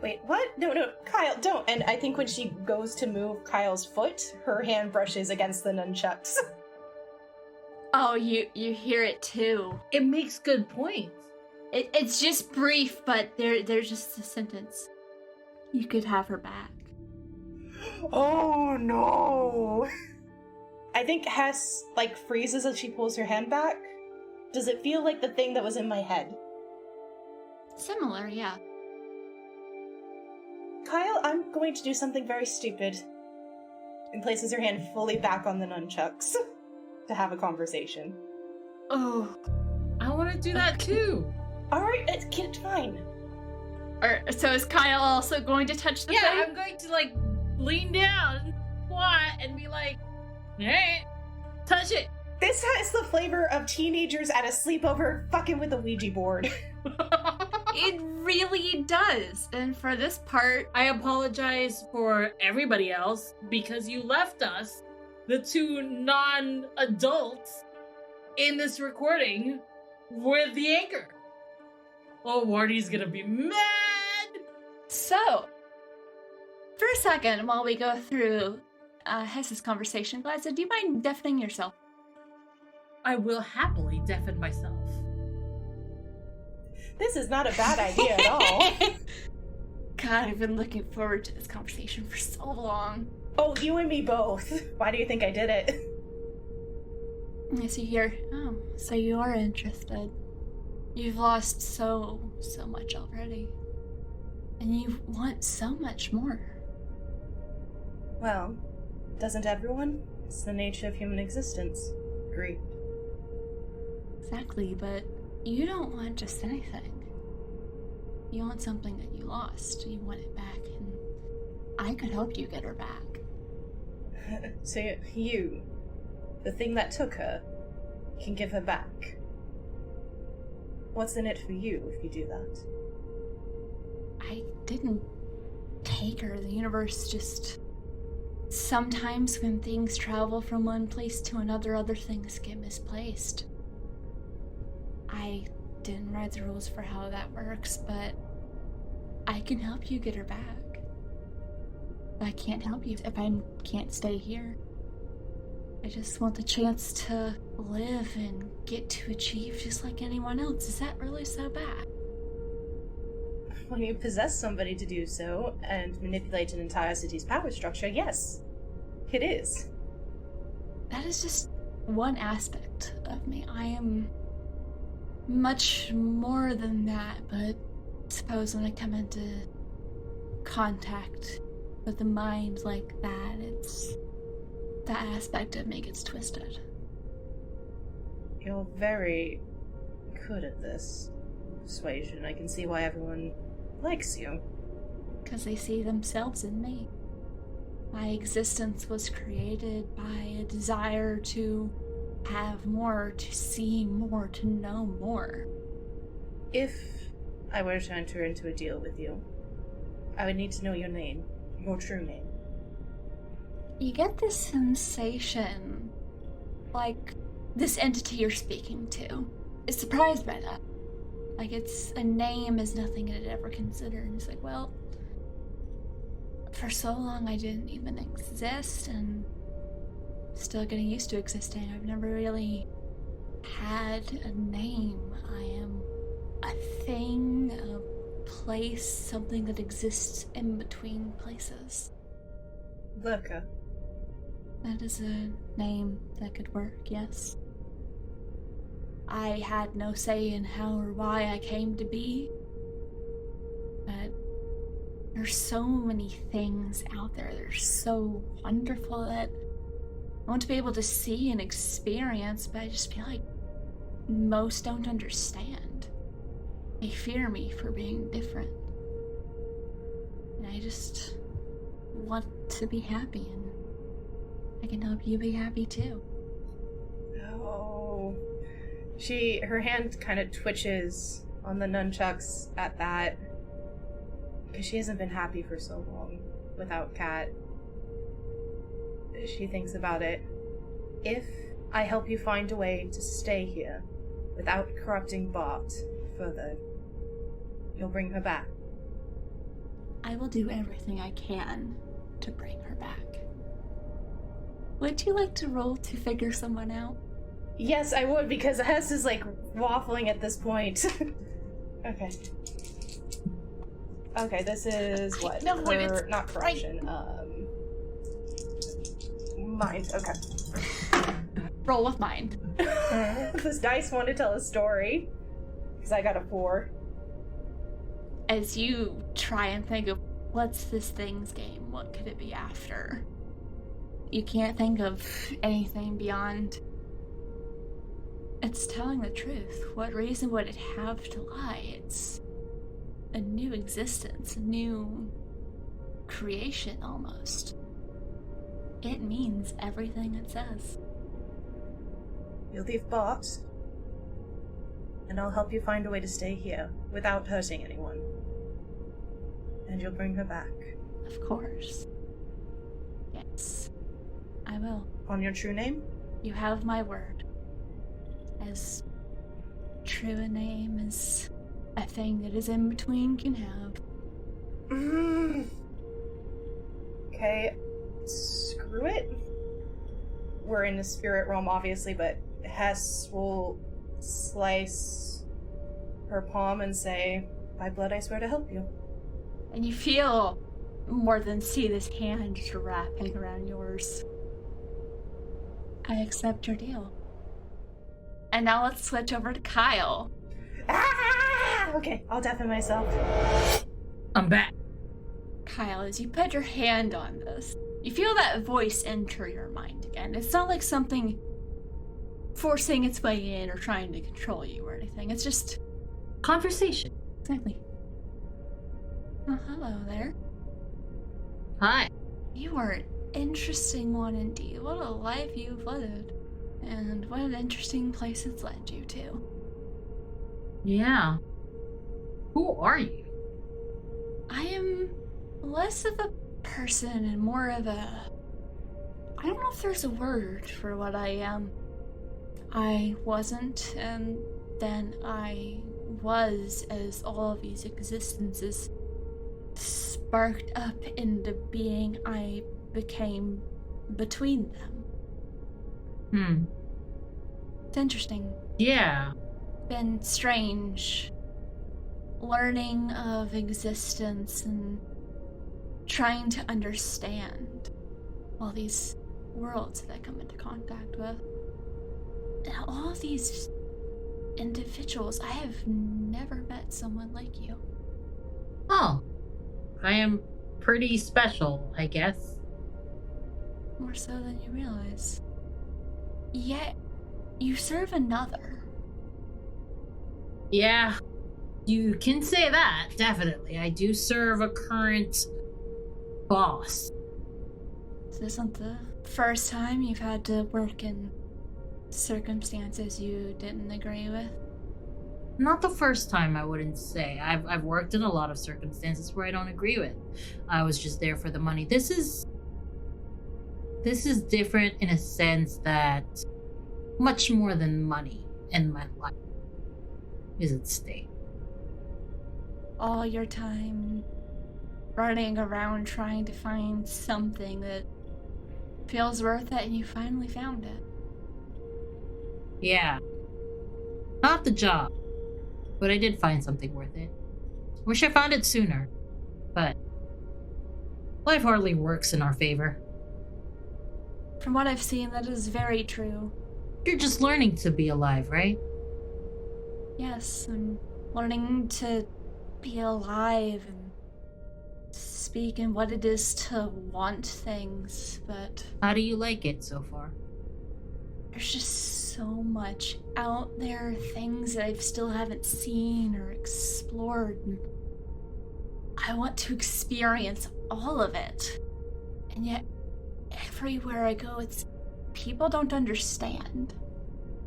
Speaker 2: Wait, what? No, Kyle, don't. And I think when she goes to move Kyle's foot, her hand brushes against the nunchucks.
Speaker 1: Oh, you hear it too.
Speaker 3: It makes good points.
Speaker 1: It's just brief, but there's just a sentence. You could have her back.
Speaker 2: Oh no! I think Hess, freezes as she pulls her hand back. Does it feel like the thing that was in my head?
Speaker 1: Similar, yeah.
Speaker 2: Kyle, I'm going to do something very stupid. And places her hand fully back on the nunchucks to have a conversation.
Speaker 1: Oh.
Speaker 3: I want to do that too.
Speaker 2: Alright, it's fine.
Speaker 1: So is Kyle also going to touch the thing?
Speaker 3: Yeah, I'm going to lean down, squat, and be like, hey, touch it.
Speaker 2: This has the flavor of teenagers at a sleepover fucking with a Ouija board.
Speaker 1: It really does. And for this part,
Speaker 3: I apologize for everybody else because you left us, the two non-adults, in this recording with the anchor. Oh, Wardy's gonna be mad!
Speaker 1: So, for a second, while we go through Hess's conversation, Gladza, do you mind deafening yourself?
Speaker 3: I will happily deafen myself.
Speaker 2: This is not a bad idea at all.
Speaker 1: God, I've been looking forward to this conversation for so long.
Speaker 2: Oh, you and me both. Why do you think I did it?
Speaker 1: Yes, you hear. Oh, so you are interested. You've lost so much already. And you want so much more.
Speaker 2: Well, doesn't everyone? It's the nature of human existence. Grief.
Speaker 1: Exactly, but you don't want just anything. You want something that you lost. You want it back, and I could help you get her back.
Speaker 2: So you, the thing that took her, can give her back. What's in it for you if you do that?
Speaker 1: I didn't take her. The universe just... Sometimes when things travel from one place to another, other things get misplaced. I didn't write the rules for how that works, but I can help you get her back. I can't help you if I can't stay here. I just want the chance to live and get to achieve just like anyone else. Is that really so bad?
Speaker 2: When you possess somebody to do so and manipulate an entire city's power structure, yes, it is.
Speaker 1: That is just one aspect of me. I am much more than that, but suppose when I come into contact with the mind like that, it's that aspect of me gets twisted.
Speaker 2: You're very good at this. Persuasion. I can see why everyone likes you.
Speaker 1: Because they see themselves in me. My existence was created by a desire to have more, to see more, to know more.
Speaker 2: If I were to enter into a deal with you, I would need to know your name, your true name.
Speaker 1: You get this sensation, like this entity you're speaking to is surprised by that. Like, it's a name is nothing it had ever considered. And it's like, well, for so long I didn't even exist, and still getting used to existing. I've never really had a name. I am a thing, a place, something that exists in between places.
Speaker 2: Lurker.
Speaker 1: That is a name that could work, yes. I had no say in how or why I came to be, but there's so many things out there that are so wonderful that I want to be able to see and experience, but I just feel like most don't understand. They fear me for being different. And I just want to be happy, and I can help you be happy too.
Speaker 2: Oh. Her hand kind of twitches on the nunchucks at that. Because she hasn't been happy for so long without Kat. She thinks about it. If I help you find a way to stay here without corrupting Bart further, you'll bring her back.
Speaker 1: I will do everything I can to bring her back. Would you like to roll to figure someone out?
Speaker 2: Yes, I would, because Hess is like waffling at this point. Okay. Okay, this is what?
Speaker 1: No, it's
Speaker 2: not corruption. Mind. Okay.
Speaker 1: Roll with mind.
Speaker 2: This dice want to tell a story. Because I got a 4.
Speaker 1: As you try and think of what's this thing's game, what could it be after? You can't think of anything beyond it's telling the truth. What reason would it have to lie? It's a new existence, a new creation almost. It means everything it says.
Speaker 2: You'll leave Bart, and I'll help you find a way to stay here without hurting anyone. And you'll bring her back.
Speaker 1: Of course. Yes, I will.
Speaker 2: On your true name?
Speaker 1: You have my word. as true a name as a thing that is in between can have.
Speaker 2: Okay, screw it. We're in the spirit realm, obviously, but Hess will slice her palm and say, "By blood, I swear to help you."
Speaker 1: And you feel more than see this hand just wrapping around yours. I accept your deal. And now let's switch over to Kyle.
Speaker 2: Ah! Okay, I'll deafen myself.
Speaker 3: I'm back.
Speaker 1: Kyle, as you put your hand on this, you feel that voice enter your mind again. It's not like something forcing its way in or trying to control you or anything. It's just
Speaker 3: Conversation.
Speaker 1: exactly. Oh, hello there.
Speaker 3: Hi.
Speaker 1: You are an interesting one indeed. What a life you've lived. And what an interesting place it's led you to.
Speaker 3: Yeah. Who are you?
Speaker 1: I am less of a person and more of a... I don't know if there's a word for what I am. I wasn't, and then I was, as all of these existences sparked up into being. I became between them. It's interesting.
Speaker 3: Yeah.
Speaker 1: Been strange. Learning of existence and trying to understand all these worlds that I come into contact with. And all these individuals, I have never met someone like you.
Speaker 3: Oh. I am pretty special, I guess.
Speaker 1: More so than you realize. Yet, you serve another.
Speaker 3: Yeah. You can say that, definitely. I do serve a current boss.
Speaker 1: This isn't the first time you've had to work in circumstances you didn't agree with.
Speaker 3: Not the first time, I wouldn't say. I've worked in a lot of circumstances where I don't agree with. I was just there for the money. This is different in a sense that much more than money in my life is at stake.
Speaker 1: All your time running around trying to find something that feels worth it, and you finally found it.
Speaker 3: Yeah. Not the job, but I did find something worth it. Wish I found it sooner, but life hardly works in our favor.
Speaker 1: From what I've seen, that is very true.
Speaker 3: You're just learning to be alive, right?
Speaker 1: Yes, I'm learning to be alive and speak in what it is to want things, but
Speaker 3: How do you like it so far?
Speaker 1: there's just so much out there, things that I still haven't seen or explored, and I want to experience all of it. And yet, everywhere I go, it's people don't understand.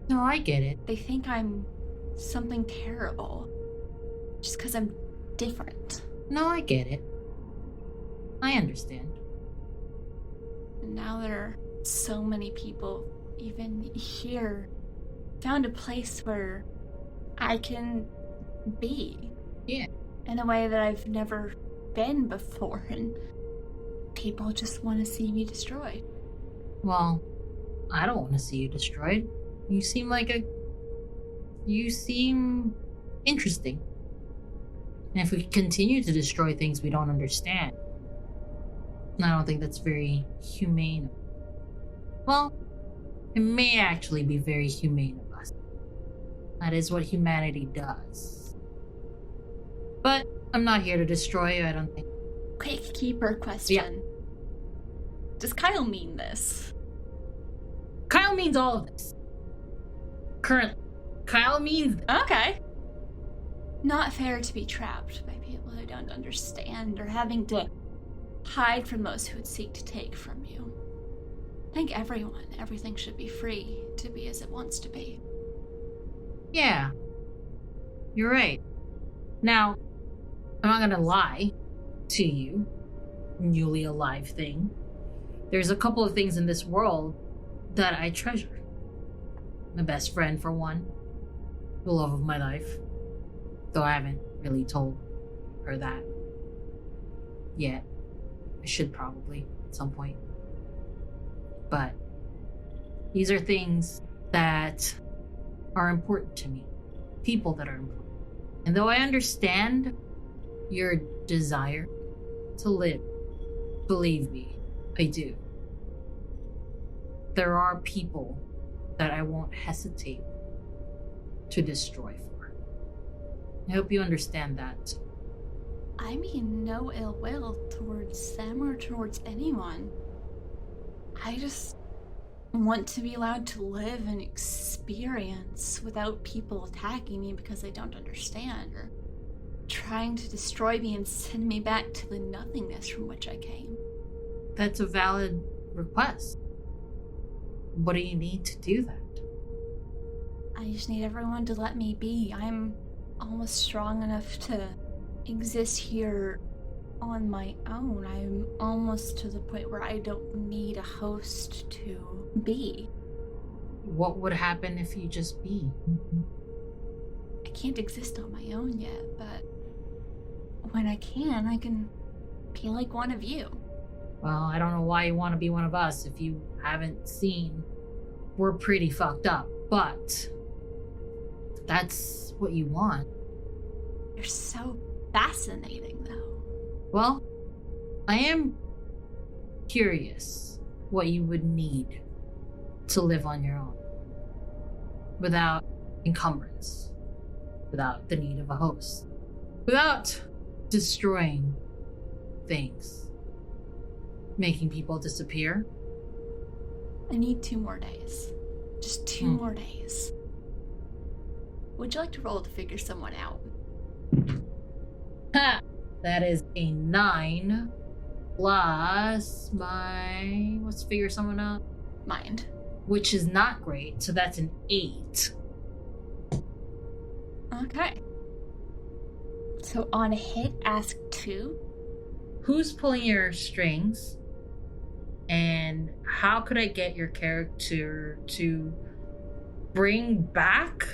Speaker 3: No, I get it.
Speaker 1: They think I'm something terrible just because I'm different.
Speaker 3: No, I get it. I understand.
Speaker 1: And now there are so many people, even here, found a place where I can be.
Speaker 3: Yeah.
Speaker 1: In a way that I've never been before, and people just want to see me destroyed.
Speaker 3: Well, I don't want to see you destroyed. You seem interesting. And if we continue to destroy things we don't understand, I don't think that's very humane. Well, it may actually be very humane of us. That is what humanity does. But I'm not here to destroy you, I don't think.
Speaker 1: Quick keeper question.
Speaker 3: Yeah.
Speaker 1: Does Kyle mean this?
Speaker 3: Kyle means all of this. Currently. Kyle means
Speaker 1: Okay. Not fair to be trapped by people who don't understand or having to hide from those who would seek to take from you. I think everything should be free to be as it wants to be.
Speaker 3: Yeah. You're right. Now, I'm not gonna lie to you, newly alive thing. There's a couple of things in this world that I treasure. My best friend, for one. The love of my life. Though I haven't really told her that yet. I should probably at some point. But these are things that are important to me. People that are important. And though I understand your desire to live, believe me, I do. There are people that I won't hesitate to destroy for. I hope you understand that.
Speaker 1: I mean no ill will towards them or towards anyone. I just want to be allowed to live and experience without people attacking me because they don't understand or trying to destroy me and send me back to the nothingness from which I came.
Speaker 3: That's a valid request. What do you need to do that?
Speaker 1: I just need everyone to let me be. I'm almost strong enough to exist here on my own. I'm almost to the point where I don't need a host to be.
Speaker 3: What would happen if you just be?
Speaker 1: I can't exist on my own yet, but when I can be like one of you.
Speaker 3: Well, I don't know why you want to be one of us if you haven't seen. We're pretty fucked up, but that's what you want.
Speaker 1: You're so fascinating, though.
Speaker 3: Well, I am curious what you would need to live on your own without encumbrance, without the need of a host, without destroying things, making people disappear.
Speaker 1: I need 2 more days. Just 2 more days. Would you like to roll to figure someone out?
Speaker 3: Ha! That is a 9 plus my... Let's figure someone out.
Speaker 1: Mind.
Speaker 3: Which is not great, so that's an 8.
Speaker 1: Okay. So on a hit, ask 2.
Speaker 3: Who's pulling your strings? And how could I get your character to bring back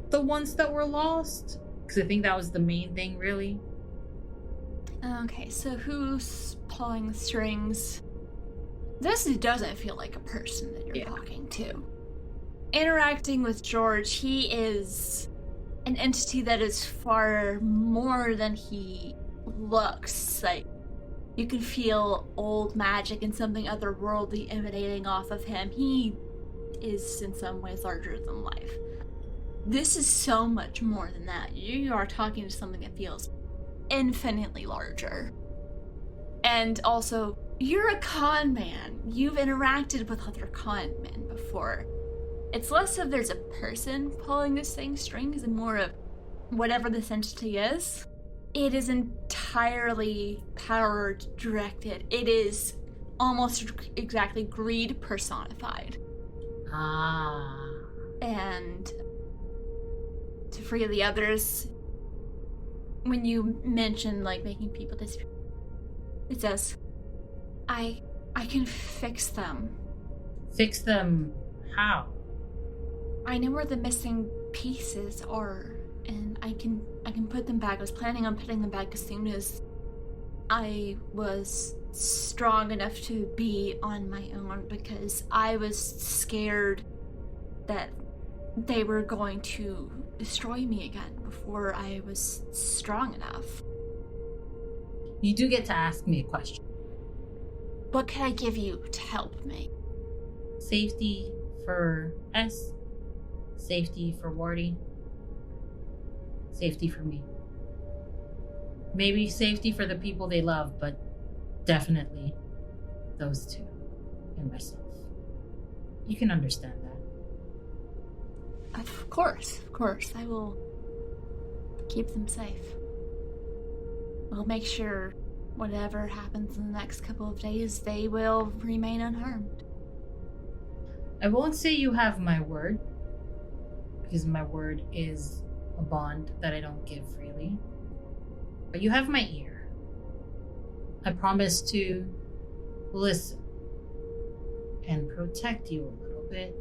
Speaker 3: the ones that were lost? Because I think that was the main thing, really.
Speaker 1: Okay, so who's pulling the strings? This doesn't feel like a person that you're talking to. Interacting with George, he is an entity that is far more than he looks. Like, you can feel old magic and something otherworldly emanating off of him. He is in some ways larger than life. This is so much more than that. You are talking to something that feels infinitely larger. And also, you're a con man. You've interacted with other con men before. It's less of there's a person pulling this thing's strings and more of whatever this entity is. It is entirely power directed. It is almost exactly greed personified. And to free the others, when you mention like making people disappear, it says, I can fix them.
Speaker 3: Fix them how?
Speaker 1: I know where the missing pieces are, and I can put them back. I was planning on putting them back as soon as I was strong enough to be on my own, because I was scared that they were going to destroy me again before I was strong enough.
Speaker 3: You do get to ask me a question.
Speaker 1: What can I give you to help me?
Speaker 3: Safety for S. Safety for Wardy. Safety for me. Maybe safety for the people they love, but definitely those two and myself. You can understand that.
Speaker 1: Of course. I will keep them safe. I'll make sure whatever happens in the next couple of days, they will remain unharmed.
Speaker 3: I won't say you have my word, because my word is a bond that I don't give freely. But you have my ear. I promise to listen and protect you a little bit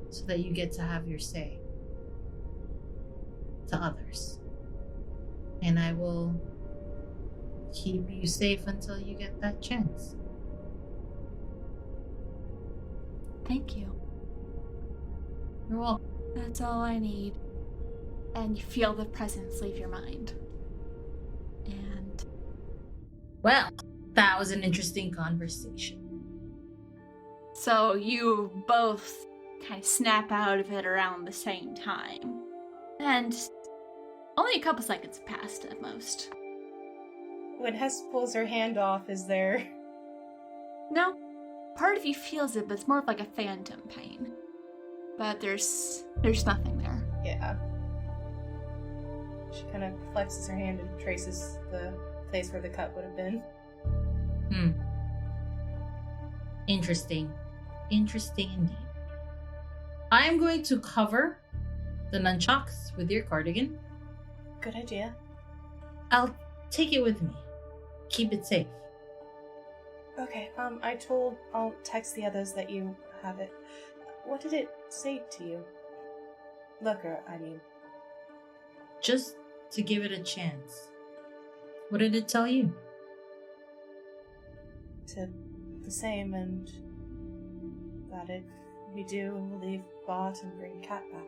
Speaker 3: so that you get to have your say to others. And I will keep you safe until you get that chance.
Speaker 1: Thank you.
Speaker 3: You're welcome.
Speaker 1: That's all I need. And you feel the presence leave your mind. And
Speaker 3: Well, that was an interesting conversation.
Speaker 1: so you both kind of snap out of it around the same time. And only a couple seconds have passed at most.
Speaker 2: When Hess pulls her hand off, is there...
Speaker 1: No, part of you feels it, but it's more of like a phantom pain. But there's nothing there.
Speaker 2: Yeah. She kind of flexes her hand and traces the place where the cut would have been.
Speaker 3: Interesting. Interesting indeed. I'm going to cover the nunchucks with your cardigan.
Speaker 2: Good idea.
Speaker 3: I'll take it with me. Keep it safe.
Speaker 2: Okay, I'll text the others that you have it. What did it say to you? Looker, I mean.
Speaker 3: Just to give it a chance. What did it tell you?
Speaker 2: The same, and that if we do, we'll leave Bart and bring Cat back.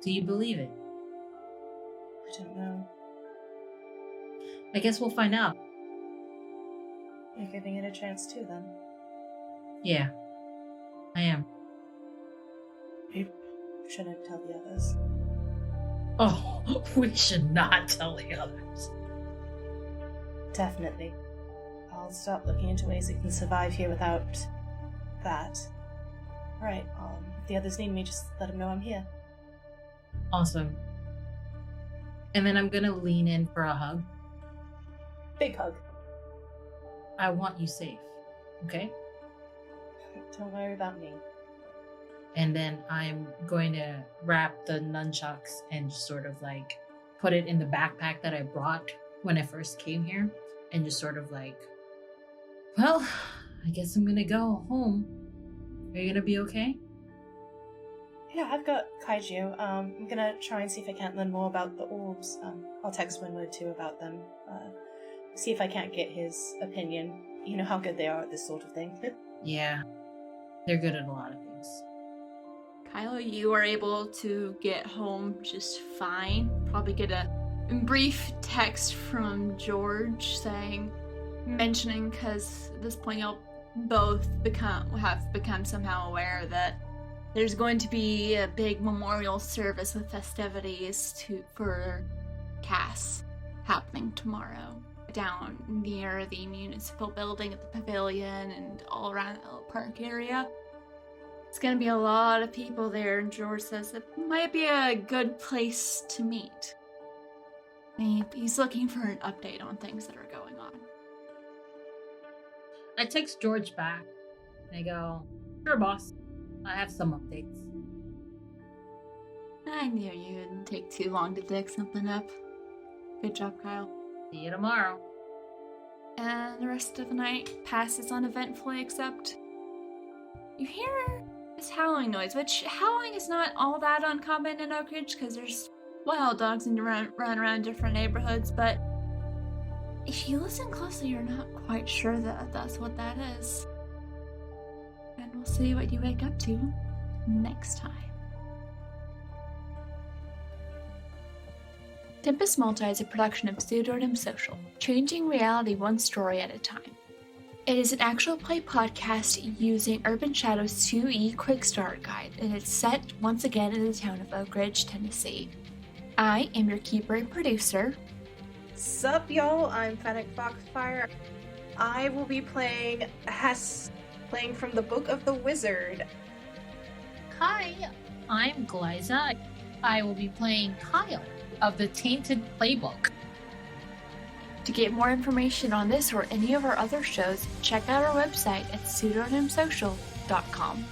Speaker 3: Do you believe it?
Speaker 2: I don't know.
Speaker 3: I guess we'll find out.
Speaker 2: You're giving it a chance too, then.
Speaker 3: Yeah, I am.
Speaker 2: We shouldn't tell the others.
Speaker 3: Oh, we should not tell the others.
Speaker 2: Definitely. I'll start looking into ways it can survive here without that. Right, if the others need me, just let them know I'm here.
Speaker 3: Awesome. And then I'm gonna lean in for a hug.
Speaker 2: Big hug.
Speaker 3: I want you safe, okay?
Speaker 2: Don't worry about me.
Speaker 3: And then I'm going to wrap the nunchucks and just sort of like put it in the backpack that I brought when I first came here. And just sort of like, well, I guess I'm gonna go home. Are you gonna be okay?
Speaker 2: Yeah, I've got Kaiju. I'm gonna try and see if I can't learn more about the orbs. I'll text Winwood too about them. See if I can't get his opinion. You know how good they are at this sort of thing.
Speaker 3: Yeah, they're good at a lot of things.
Speaker 1: Kylo, you are able to get home just fine. Probably get a brief text from George mentioning, because at this point you'll both have become somehow aware that there's going to be a big memorial service with festivities for Cass happening tomorrow down near the municipal building at the pavilion and all around the park area. It's going to be a lot of people there, and George says it might be a good place to meet. He's looking for an update on things that are going on.
Speaker 3: I text George back and I go, sure, boss. I have some updates.
Speaker 1: I knew you wouldn't take too long to dig something up. Good job, Kyle.
Speaker 3: See you tomorrow.
Speaker 1: And the rest of the night passes uneventfully, except you hear this howling noise, which howling is not all that uncommon in Oak Ridge because there's wild dogs and run around different neighborhoods, but if you listen closely, you're not quite sure that that's what that is. And we'll see what you wake up to next time. Tempest Multi is a production of Pseudonym Social, changing reality one story at a time. It is an actual play podcast using Urban Shadow's 2E Quick Start Guide, and it's set once again in the town of Oak Ridge, Tennessee. I am your keeper and producer.
Speaker 2: Sup, y'all? I'm Fennec Foxfire. I will be playing Hess, playing from the Book of the Wizard.
Speaker 3: Hi, I'm Glyza. I will be playing Kyle of the Tainted Playbook.
Speaker 1: To get more information on this or any of our other shows, check out our website at pseudonymsocial.com.